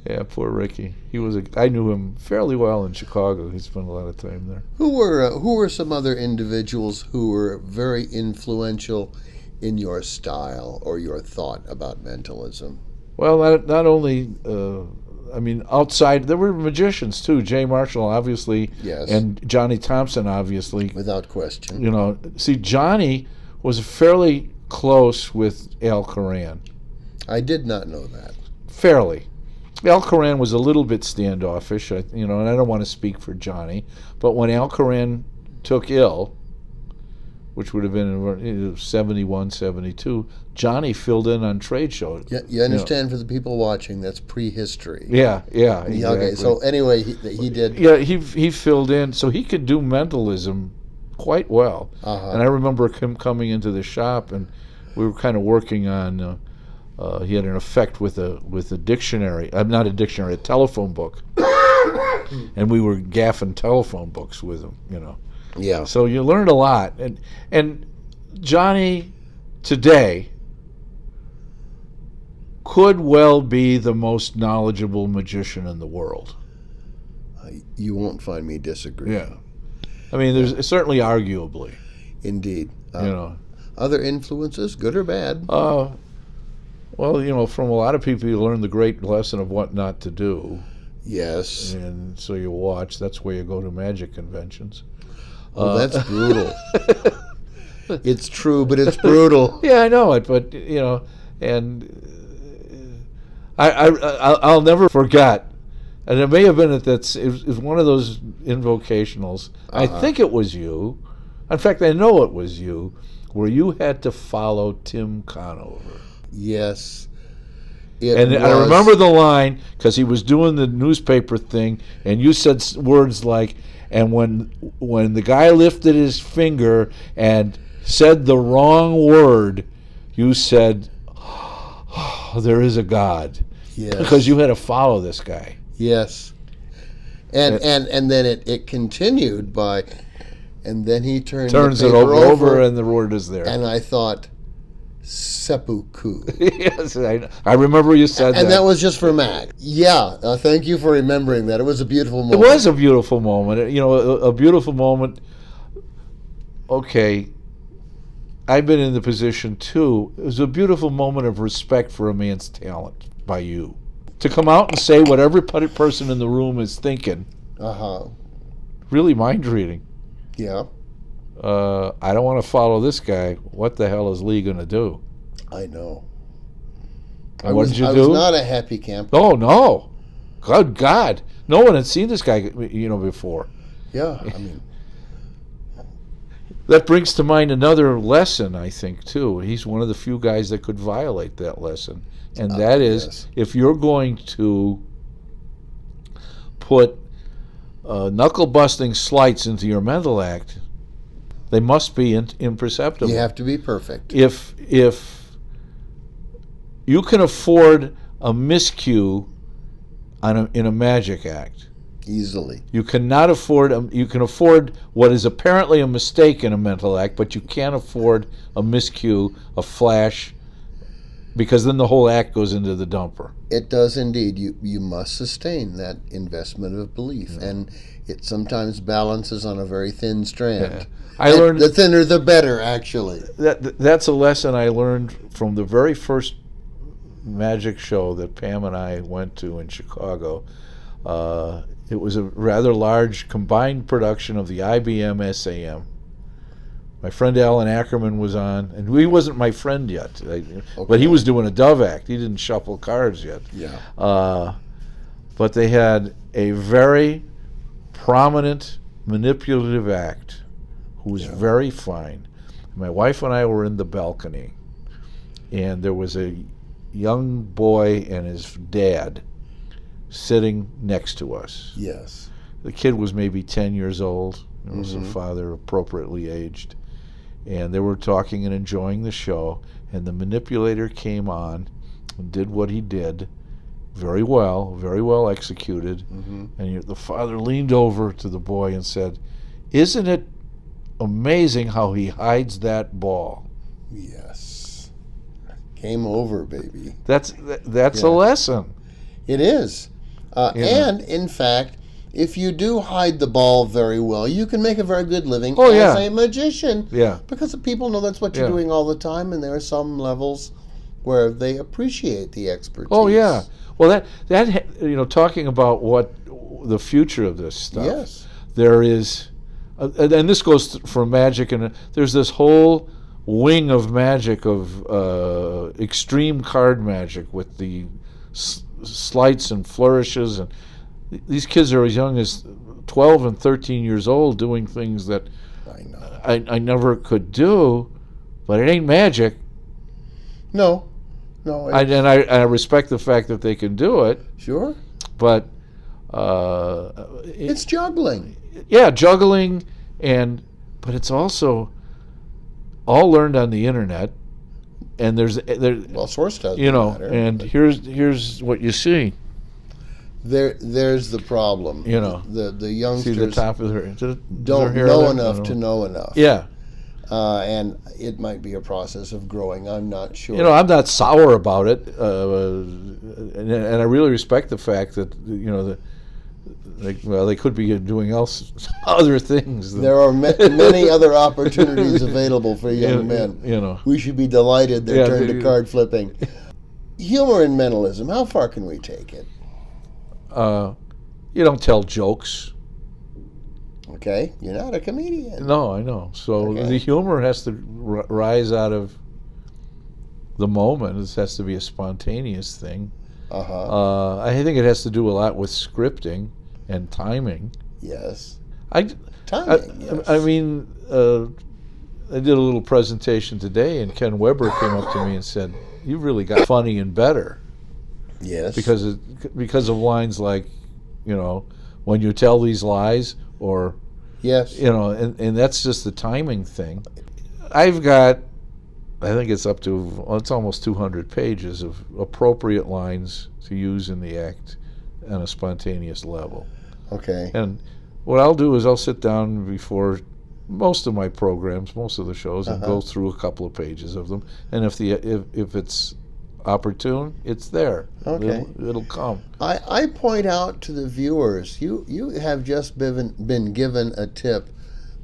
Yeah, poor Ricky. I knew him fairly well in Chicago. He spent a lot of time there. Who were some other individuals who were very influential in your style or your thought about mentalism? Well, not only, outside, there were magicians too. Jay Marshall, obviously, yes, and Johnny Thompson, obviously. Without question. See, Johnny was fairly close with Al Coran. I did not know that. Fairly. Al Coran was a little bit standoffish, and I don't want to speak for Johnny, but when Al Coran took ill, which would have been in 71, 72, Johnny filled in on trade shows. Yeah, you understand, for the people watching, that's prehistory. Yeah, exactly. Okay, so anyway, he did. Yeah, he filled in, so he could do mentalism quite well. Uh-huh. And I remember him coming into the shop, and we were kind of working on. He had an effect with a dictionary. Not a dictionary, a telephone book. And we were gaffing telephone books with him, Yeah. So you learned a lot. And Johnny today could well be the most knowledgeable magician in the world. You won't find me disagree. Yeah. There's certainly arguably. Indeed. Other influences, good or bad? Well, from a lot of people, you learn the great lesson of what not to do. Yes. And so you watch. That's where you go to magic conventions. Oh, that's brutal. It's true, but it's brutal. Yeah, I know it, but, and I'll never forget, and it may have been it was one of those invocationals. Uh-huh. I think it was you. In fact, I know it was you, where you had to follow Tim Conover. Yes. I remember the line because he was doing the newspaper thing, and you said words like, and when the guy lifted his finger and said the wrong word, you said, oh, there is a God. Yes. Because you had to follow this guy. Yes. And then it continued by, and then he turns it over and the word is there. And I thought, seppuku. Yes, I remember you said that. And that was just for Mac. Yeah, thank you for remembering that. It was a beautiful moment. It was a beautiful moment. A beautiful moment. Okay, I've been in the position too. It was a beautiful moment of respect for a man's talent by you. To come out and say what every person in the room is thinking. Uh-huh. Really mind-reading. Yeah. I don't want to follow this guy. What the hell is Lee going to do? I know. What did you do? I was not a happy camper. Oh, no. Good God. No one had seen this guy, before. Yeah, That brings to mind another lesson, I think, too. He's one of the few guys that could violate that lesson. And that is, yes. If you're going to put knuckle-busting sleights into your mental act, they must be imperceptible. You have to be perfect. If you can afford a miscue in a magic act, easily. You cannot afford. You can afford what is apparently a mistake in a mental act, but you can't afford a miscue, a flash, because then the whole act goes into the dumper. It does indeed. You must sustain that investment of belief, and it sometimes balances on a very thin strand. I learned the thinner the better, actually. That's a lesson I learned from the very first magic show that Pam and I went to in Chicago. It was a rather large combined production of the IBM SAM. My friend Alan Ackerman was on, and he wasn't my friend yet, but he was doing a Dove act. He didn't shuffle cards yet. Yeah. But they had a very prominent, manipulative act who was very fine. My wife and I were in the balcony, and there was a young boy and his dad sitting next to us. Yes. The kid was maybe 10 years old. It was a father appropriately aged. And they were talking and enjoying the show, and the manipulator came on and did what he did very well executed. And the father leaned over to the boy and said, "Isn't it amazing how he hides that ball?" Yes. Game over, baby. That's a lesson. It is. And, in fact, if you do hide the ball very well, you can make a very good living as a magician. Yeah. Because people know that's what you're doing all the time, and there are some levels where they appreciate the expertise. Oh, yeah. Well, that talking about what the future of this stuff. Yes. There is, and this goes for magic, and there's this whole wing of magic of extreme card magic with the sleights and flourishes, and these kids are as young as 12 and 13 years old doing things that I never could do, but it ain't magic. No. I respect the fact that they can do it. Sure. But it's juggling. Yeah, juggling, but it's also all learned on the internet. And there's source doesn't matter. And here's what you see. There's the problem. The youngsters see the top of their don't know enough to know enough. Yeah. And it might be a process of growing. I'm not sure. I'm not sour about it, and I really respect the fact that they could be doing other things. There are many other opportunities available for young men. We should be delighted they turned to card flipping. Humor and mentalism. How far can we take it? You don't tell jokes. Okay, you're not a comedian. No, I know. So the humor has to rise out of the moment. It has to be a spontaneous thing. I think it has to do a lot with scripting and timing. Yes. Timing, yes. I mean, I did a little presentation today, and Ken Weber came up to me and said, "You really got funny and better." Yes. Because of lines like, when you tell these lies, or yes, and that's just the timing thing. I've got, I think it's it's almost 200 pages of appropriate lines to use in the act on a spontaneous level. Okay. And what I'll do is I'll sit down before most of my programs, most of the shows, and go through a couple of pages of them. And if it's opportune, it's there. Okay. It'll come. I point out to the viewers, you have just been given a tip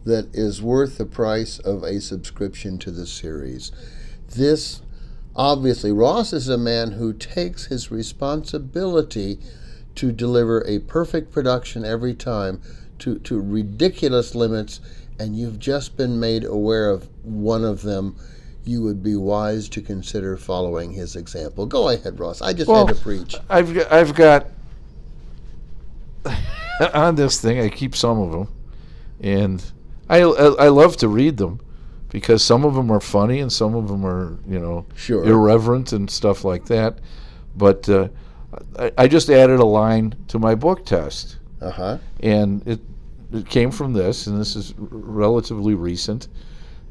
that is worth the price of a subscription to the series. This, obviously, Ross is a man who takes his responsibility to deliver a perfect production every time to ridiculous limits, and you've just been made aware of one of them. You would be wise to consider following his example. Go ahead, Ross. I just had to preach. I've got on this thing. I keep some of them, and I love to read them because some of them are funny and some of them are irreverent and stuff like that. But I just added a line to my book test, and it came from this, and this is relatively recent.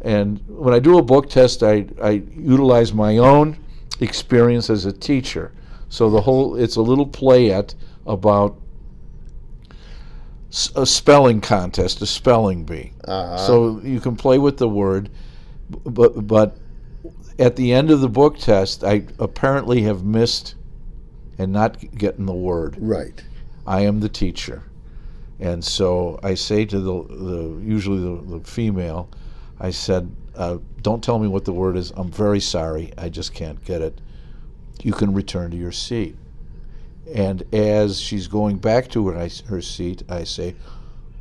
And when I do a book test, I utilize my own experience as a teacher. So it's a little playette about a spelling contest, a spelling bee. So you can play with the word, but at the end of the book test, I apparently have missed and not getting the word. Right. I am the teacher. And so I say to usually the female, I said, don't tell me what the word is. I'm very sorry. I just can't get it. You can return to your seat. And as she's going back to her seat, I say,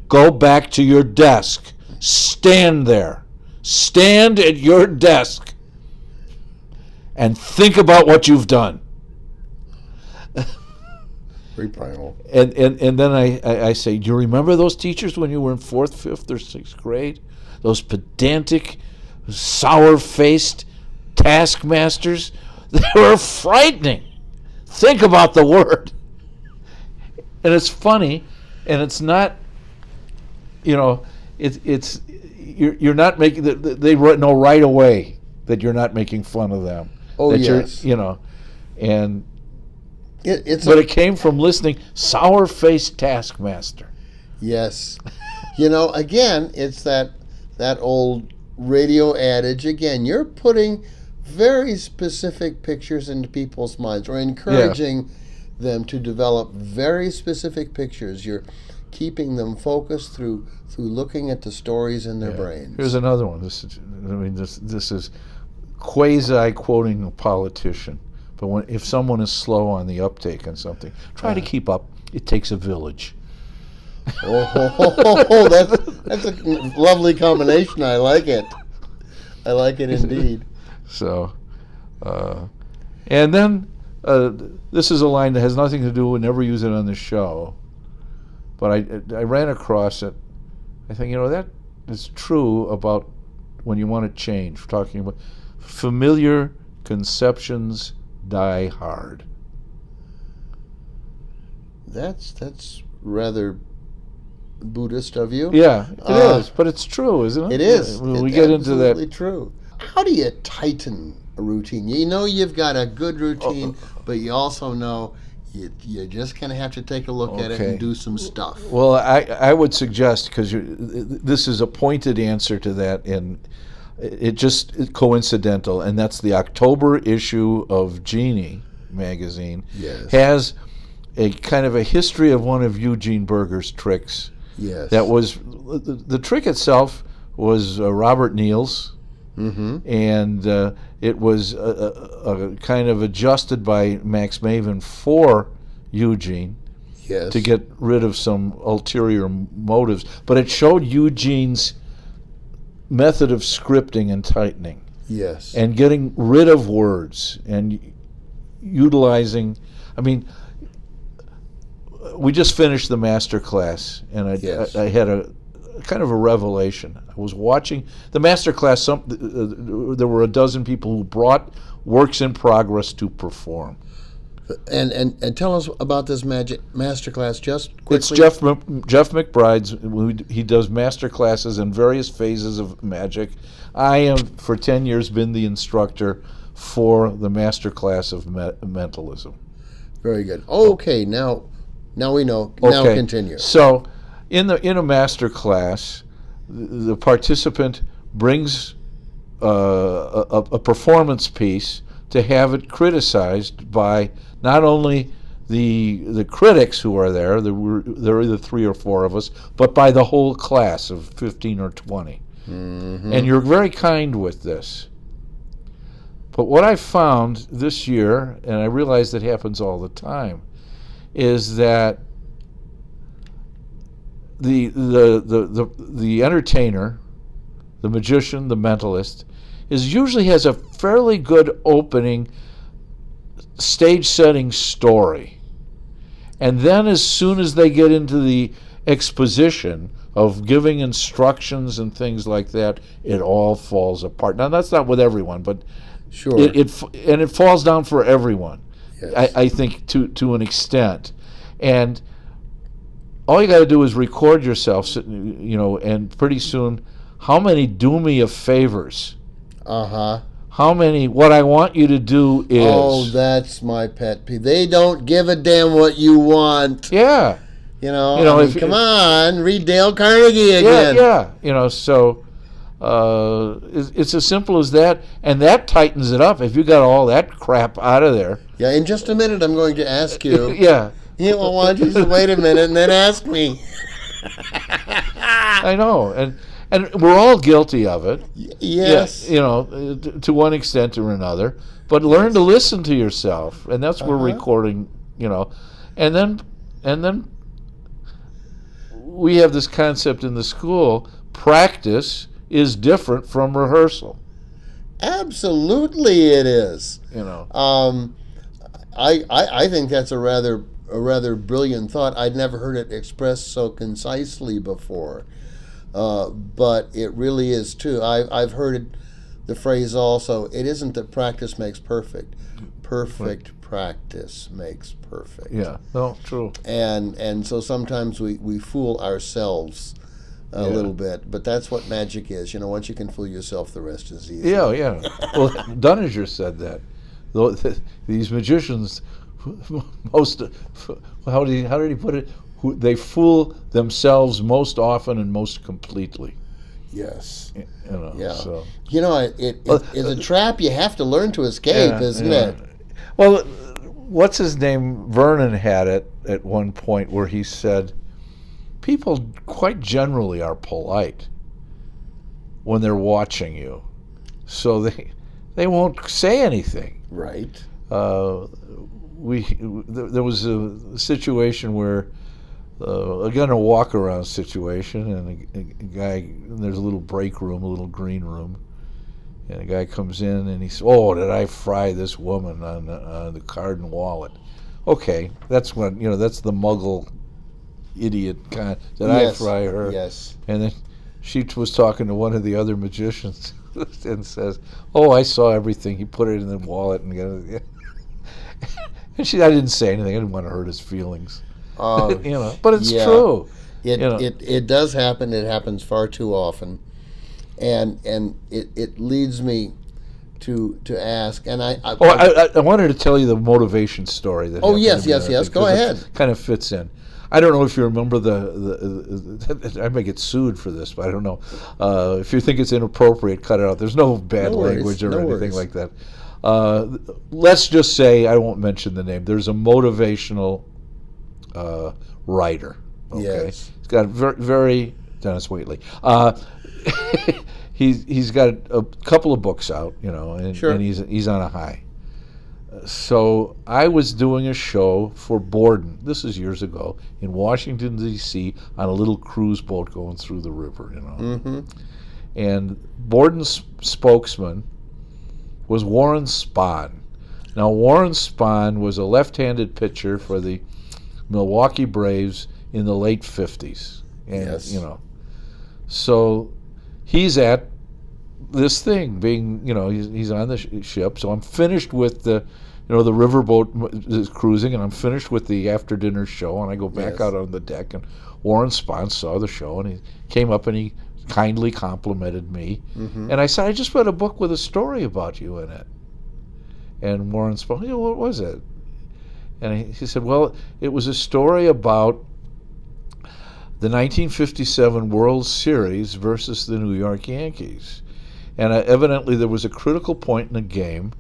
go back to your desk. Stand there. Stand at your desk and think about what you've done. Very primal. And then I say, do you remember those teachers when you were in 4th, 5th, or 6th grade? Those pedantic, sour-faced taskmasters? They were frightening. Think about the word. And it's funny, and it's not, it's you're not making, they know right away that you're not making fun of them. Oh, that yes. And it came from listening, sour-faced taskmaster. Yes. Again, it's that old radio adage again. You're putting very specific pictures into people's minds, or encouraging them to develop very specific pictures. You're keeping them focused through looking at the stories in their brains. Here's another one. This is quasi quoting a politician. But if someone is slow on the uptake on something, try to keep up. It takes a village. That's a lovely combination. I like it. I like it indeed. So, and then this is a line that has nothing to do. We never use it on the show, but I ran across it. I think that is true about when you want to change. We're talking about familiar conceptions die hard. That's rather Buddhist of you. Yeah, it is, but it's true, isn't it? It is. We get into that. Absolutely true. How do you tighten a routine? You've got a good routine, but you also know you're just going to have to take a look at it and do some stuff. Well, I would suggest, because this is a pointed answer to that, and it just coincidental, and that's the October issue of Genie magazine. Yes. Has a kind of a history of one of Eugene Berger's tricks. Yes. That was the trick itself was Robert Neal's. Mm-hmm. And it was kind of adjusted by Max Maven for Eugene. Yes. To get rid of some ulterior motives. But it showed Eugene's method of scripting and tightening. Yes. And getting rid of words and utilizing, we just finished the master class, and I had a kind of a revelation. I was watching the master class. There were a dozen people who brought works in progress to perform. And tell us about this master class just quickly. It's Jeff McBride's. He does master classes in various phases of magic. I have for 10 years been the instructor for the master class of mentalism. Very good. Okay, now we know. Okay. Now continue. So, in a master class, the participant brings a performance piece to have it criticized by not only the critics who are there are either 3 or 4 of us, but by the whole class of 15 or 20. Mm-hmm. And you're very kind with this. But what I found this year, and I realize that happens all the time, is that the entertainer, the magician, the mentalist, usually has a fairly good opening stage-setting story. And then as soon as they get into the exposition of giving instructions and things like that, it all falls apart. Now, that's not with everyone, but sure, it falls down for everyone. Yes. I think to an extent. And all you got to do is record yourself, and pretty soon, how many do me a favors? Uh-huh. How many, what I want you to do is... Oh, that's my pet peeve. They don't give a damn what you want. Yeah. Come on, read Dale Carnegie again. Yeah. So It's as simple as that, and that tightens it up. If you got all that crap out of there. Yeah, in just a minute I'm going to ask you. Yeah. Well, why don't you just wait a minute and then ask me? I know, and we're all guilty of it. Yes. Yeah, to one extent or another. But learn to listen to yourself, and that's where recording. And then we have this concept in the school: practice is different from rehearsal. Absolutely, it is. I think that's a rather brilliant thought. I'd never heard it expressed so concisely before, but it really is too. I've heard the phrase also. It isn't that practice makes perfect. Perfect practice makes perfect. Yeah, no, true. And so sometimes we fool ourselves a little bit, but that's what magic is. Once you can fool yourself, the rest is easy. Yeah. Well, Dunninger said that. These magicians, how did he put it? They fool themselves most often and most completely. Yes. Yeah. So. It's a trap you have to learn to escape, isn't it? Well, what's his name? Vernon had it at one point where he said, people quite generally are polite when they're watching you, so they won't say anything. Right. There was a situation where again, a walk around situation, and a guy, there's a little break room, a little green room, and a guy comes in and he says, "Oh, did I fry this woman on the card and wallet?" Okay, that's when that's the Muggle idiot kind. Did I fry her? Yes. And then she was talking to one of the other magicians and says, "Oh, I saw everything. He put it in the wallet and got it." And I didn't say anything. I didn't want to hurt his feelings. But it's true. It does happen. It happens far too often, and it leads me to ask. And I wanted to tell you the motivation story that. Oh yes. Go ahead. Kind of fits in. I don't know if you remember I may get sued for this, but I don't know. If you think it's inappropriate, cut it out. There's no bad language or anything like that. Let's just say, I won't mention the name. There's a motivational writer. Okay, yes. He's got very Dennis Waitley. He's got a couple of books out, and he's on a high. So I was doing a show for Borden. This is years ago in Washington D.C. on a little cruise boat going through the river, Mm-hmm. And Borden's spokesman was Warren Spahn. Now Warren Spahn was a left-handed pitcher for the Milwaukee Braves in the late 50s. And, yes. So he's at this thing being, he's on the ship. So I'm finished with the riverboat is cruising, and I'm finished with the after-dinner show, and I go back out on the deck, and Warren Spahn saw the show, and he came up and he kindly complimented me. Mm-hmm. And I said, "I just read a book with a story about you in it." And Warren Spahn, "What was it?" And he said, "Well, it was a story about the 1957 World Series versus the New York Yankees. And evidently there was a critical point in the game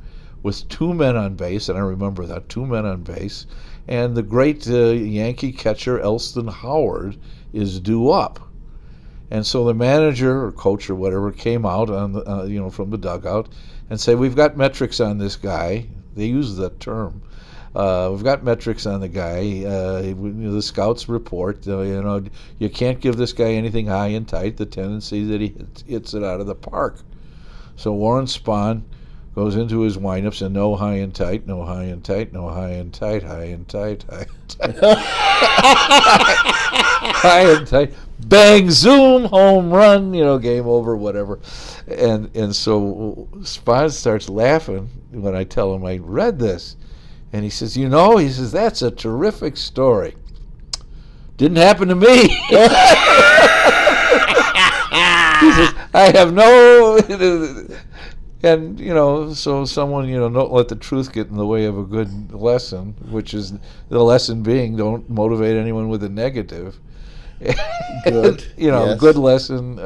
with two men on base," and I remember that, 2 men on base, "and the great Yankee catcher Elston Howard is due up. And so the manager or coach or whatever came out on the, from the dugout and said, 'We've got metrics on this guy.'" They use that term. "We've got metrics on the guy. The scouts report, you can't give this guy anything high and tight. The tendency that he hits it out of the park." So Warren Spahn goes into his windups and no high and tight, no high and tight, no high and tight, high and tight, high and tight. High and tight. Bang, zoom, home run, game over, whatever. And so Spahn starts laughing when I tell him I read this. And he says, he says, "That's a terrific story. Didn't happen to me." He says, "I have no..." And, so someone, don't let the truth get in the way of a good lesson, which is the lesson being don't motivate anyone with a negative. Good. Good lesson.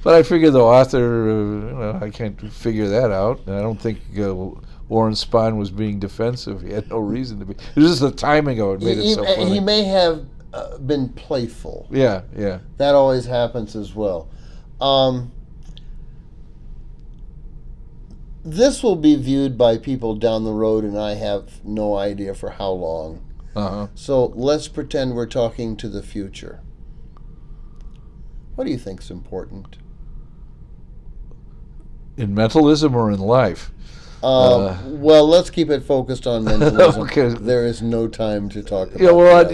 But I figure the author, I can't figure that out. And I don't think Warren Spahn was being defensive. He had no reason to be. It was just the timing of it made it so funny. He may have been playful. Yeah, yeah. That always happens as well. This will be viewed by people down the road, and I have no idea for how long. Uh-huh. So let's pretend we're talking to the future. What do you think is important? In mentalism or in life? Well, let's keep it focused on mentalism. Okay. There is no time to talk about. Yeah, well,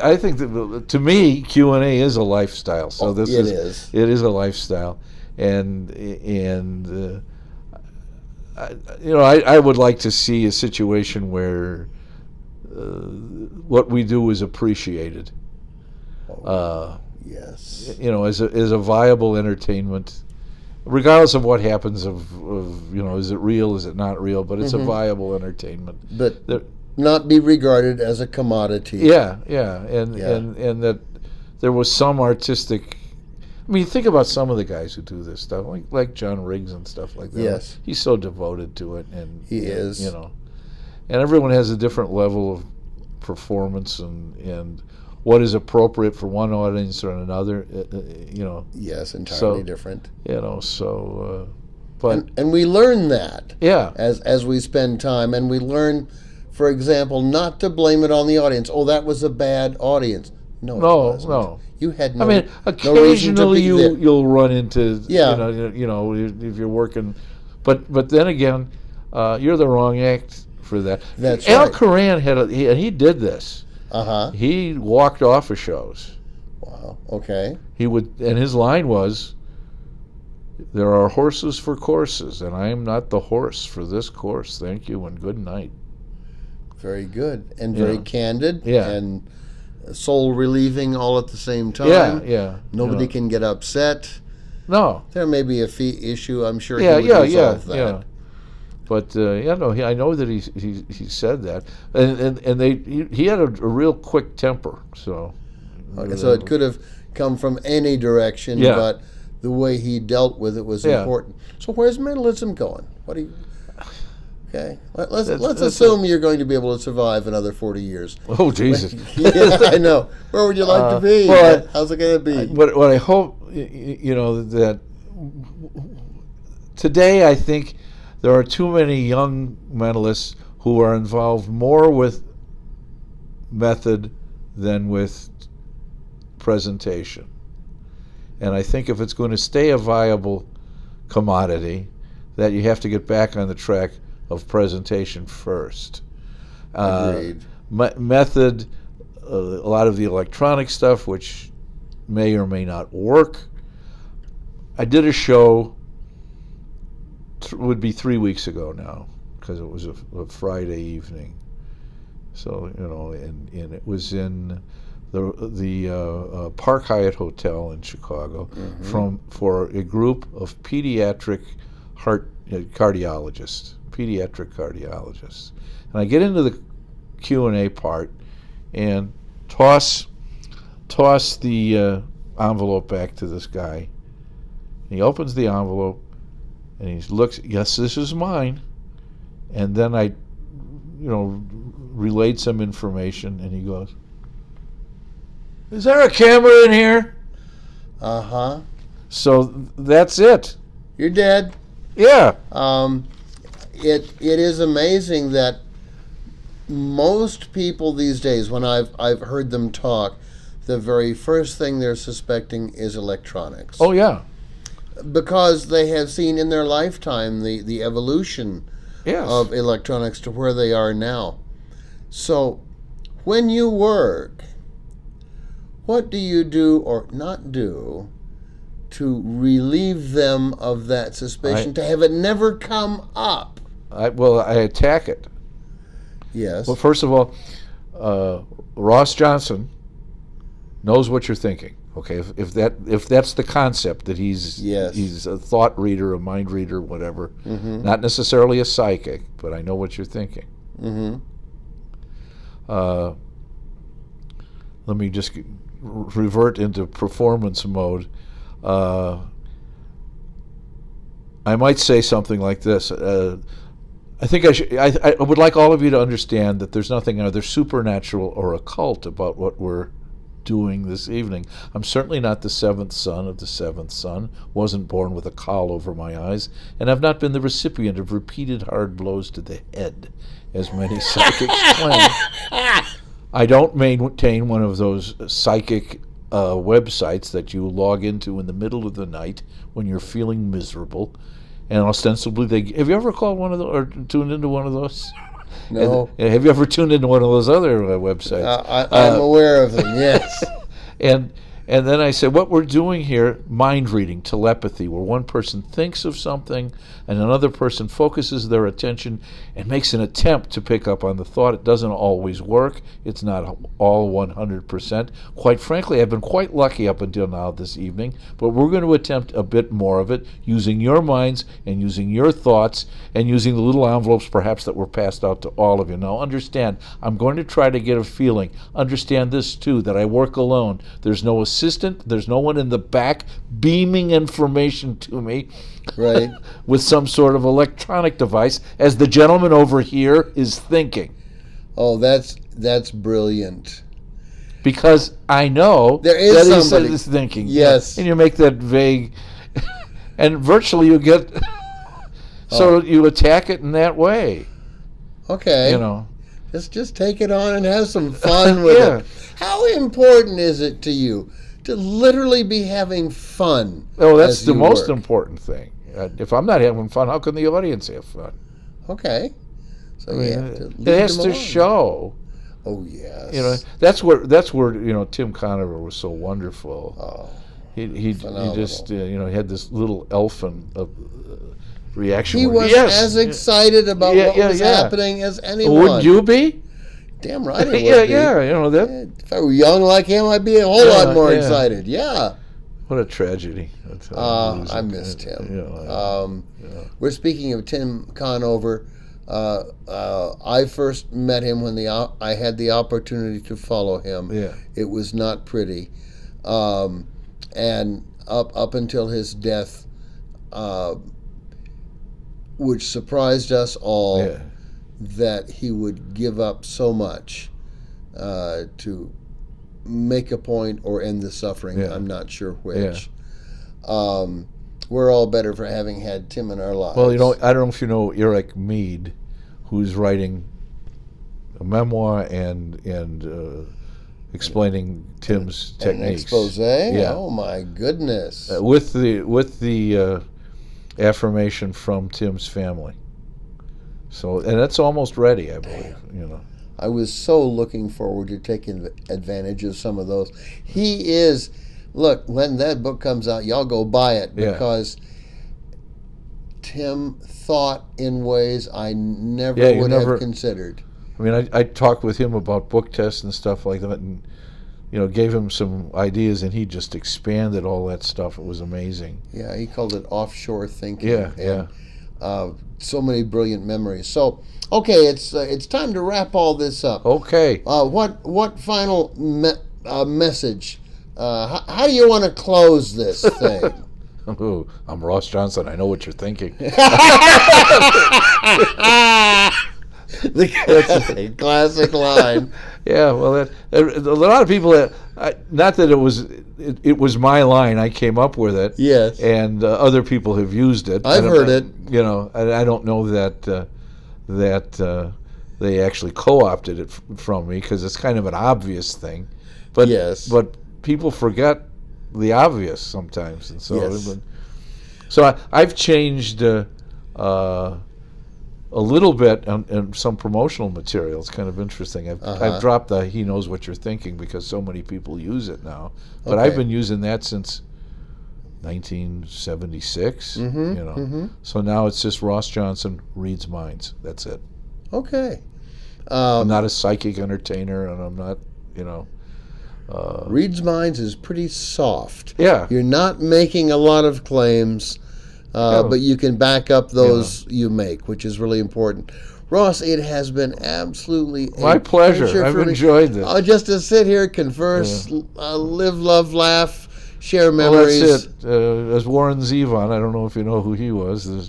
I think that to me, Q&A is a lifestyle. So it is a lifestyle, and I would like to see a situation where what we do is appreciated. Yes. As a viable entertainment, regardless of what happens of is it real, is it not real, but it's a viable entertainment. But not be regarded as a commodity. Yeah, and that there was some artistic. I mean, think about some of the guys who do this stuff, like John Riggs and stuff like that. Yes. He's so devoted to it, and he is. And everyone has a different level of performance and what is appropriate for one audience or another. Yes, entirely different. But and we learn that. Yeah. As we spend time, and we learn, for example, not to blame it on the audience. Oh, that was a bad audience. No. You had no. I mean, occasionally you'll run into if you're working, but then again, you're the wrong act for that. That's Al right. Coran he did this. He walked off of shows. Wow. Okay. And his line was, "There are horses for courses, and I am not the horse for this course. Thank you and good night." Very good and very candid. Yeah. And soul relieving all at the same time. Yeah. Nobody can get upset. No. There may be a fee issue. I'm sure Yeah, he would resolve that. Yeah. But I know that he said that, and he had a real quick temper. So. Okay, so it could have come from any direction, but the way he dealt with it was important. So where's mentalism going? What do you? Okay, let's assume you're going to be able to survive another 40 years. Oh, Jesus. Yeah, I know. Where would you like to be? How's it going to be? What I hope, that today I think there are too many young mentalists who are involved more with method than with presentation. And I think if it's going to stay a viable commodity, that you have to get back on the track of presentation first. Agreed. Method, a lot of the electronic stuff, which may or may not work. I did a show, would be 3 weeks ago now, because it was a Friday evening. So, and it was in the Park Hyatt Hotel in Chicago for a group of pediatric cardiologists. And I get into the Q&A part and toss the envelope back to this guy. And he opens the envelope and he looks, yes, this is mine. And then I, relayed some information, and he goes, "Is there a camera in here?" So that's it. You're dead. Yeah. It is amazing that most people these days, when I've heard them talk, the very first thing they're suspecting is electronics. Oh yeah. Because they have seen in their lifetime the evolution of electronics to where they are now. So when you work, what do you do or not do to relieve them of that suspicion, to have it never come up? I attack it. Yes. Well, first of all, Ross Johnson knows what you're thinking. Okay, if that's the concept, that he's a thought reader, a mind reader, whatever, not necessarily a psychic, but I know what you're thinking. Let me just revert into performance mode. I might say something like this. I think I would like all of you to understand that there's nothing either supernatural or occult about what we're doing this evening. I'm certainly not the seventh son of the seventh son, wasn't born with a caul over my eyes, and I've not been the recipient of repeated hard blows to the head, as many psychics claim. I don't maintain one of those psychic websites that you log into in the middle of the night when you're feeling miserable, and ostensibly have you ever called one of those or tuned into one of those? No. Have you ever tuned into one of those other websites? I'm aware of them, yes. And then I said, what we're doing here, mind reading, telepathy, where one person thinks of something and another person focuses their attention and makes an attempt to pick up on the thought. It doesn't always work. It's not all 100%. Quite frankly, I've been quite lucky up until now this evening, but we're going to attempt a bit more of it using your minds and using your thoughts and using the little envelopes perhaps that were passed out to all of you. Now understand, I'm going to try to get a feeling. Understand this too, that I work alone. There's no assistant. There's no one in the back beaming information to me, right, with some sort of electronic device, as the gentleman over here is thinking. Oh, that's brilliant. Because I know there is that somebody is thinking. Yes, and you make that vague, and virtually you get. So you attack it in that way. Okay. You know. Just take it on and have some fun with it. How important is it to you to literally be having fun? Oh, that's the most important thing. If I'm not having fun, how can the audience have fun? Okay. So you have to lead it has them to on. show. Oh yes. You know, that's where Tim Conover was so wonderful. Oh. He just he had this little elfin reaction. He was as excited about what was happening as anyone. Wouldn't you be? Damn right I would be. That. If I were young like him, I'd be a whole lot more excited. Yeah. What a tragedy. I missed him. We're speaking of Tim Conover. I first met him when I had the opportunity to follow him. Yeah. It was not pretty. And up until his death, which surprised us all, that he would give up so much to make a point or end the suffering. Yeah. I'm not sure which. We're all better for having had Tim in our lives. Well, I don't know if you know Eric Mead, who's writing a memoir and explaining Tim's techniques. An expose? Yeah. Oh my goodness. With the affirmation from Tim's family. So, and that's almost ready, I believe. I was so looking forward to taking advantage of some of those. He is. Look, when that book comes out, y'all go buy it, because Tim thought in ways I never would have considered. I mean, I talked with him about book tests and stuff like that, and gave him some ideas, and he just expanded all that stuff. It was amazing. Yeah, he called it offshore thinking. Yeah. So many brilliant memories. So, okay, it's time to wrap all this up. Okay. What final message? How do you want to close this thing? Ooh, I'm Ross Johnson. I know what you're thinking. That's a classic line. Yeah, well, a lot of people. Not that it was my line. I came up with it. Yes. And other people have used it. I've heard it. I don't know that they actually co-opted it from me, because it's kind of an obvious thing. But yes. But people forget the obvious sometimes, and so yes. So I've changed a little bit on some promotional material. It's kind of interesting. I've dropped the "he knows what you're thinking" because so many people use it now. But I've been using that since 1976. So now it's just Ross Johnson reads minds. That's it. Okay. I'm not a psychic entertainer, and I'm not, reads minds is pretty soft. Yeah. You're not making a lot of claims, but you can back up those you make, which is really important. Ross, it has been absolutely my pleasure. I've enjoyed this. Just to sit here, converse, live, love, laugh, share Well, memories. that's it. As Warren Zevon, I don't know if you know who he was, the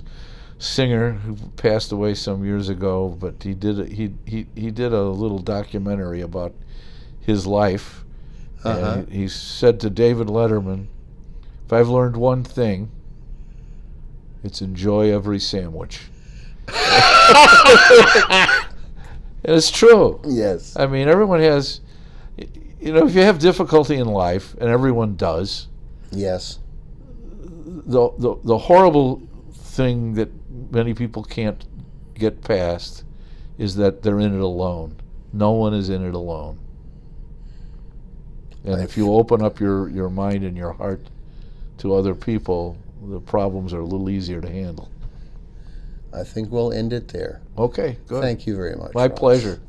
singer who passed away some years ago, but he did a little documentary about his life. And he said to David Letterman, "If I've learned one thing, it's enjoy every sandwich." And it's true. Yes. I mean, everyone has, if you have difficulty in life, and everyone does, Yes. the horrible thing that many people can't get past is that they're in it alone. No one is in it alone. And if you open up your mind and your heart to other people, the problems are a little easier to handle. I think we'll end it there. Okay, good. Thank you very much. My Ross. pleasure.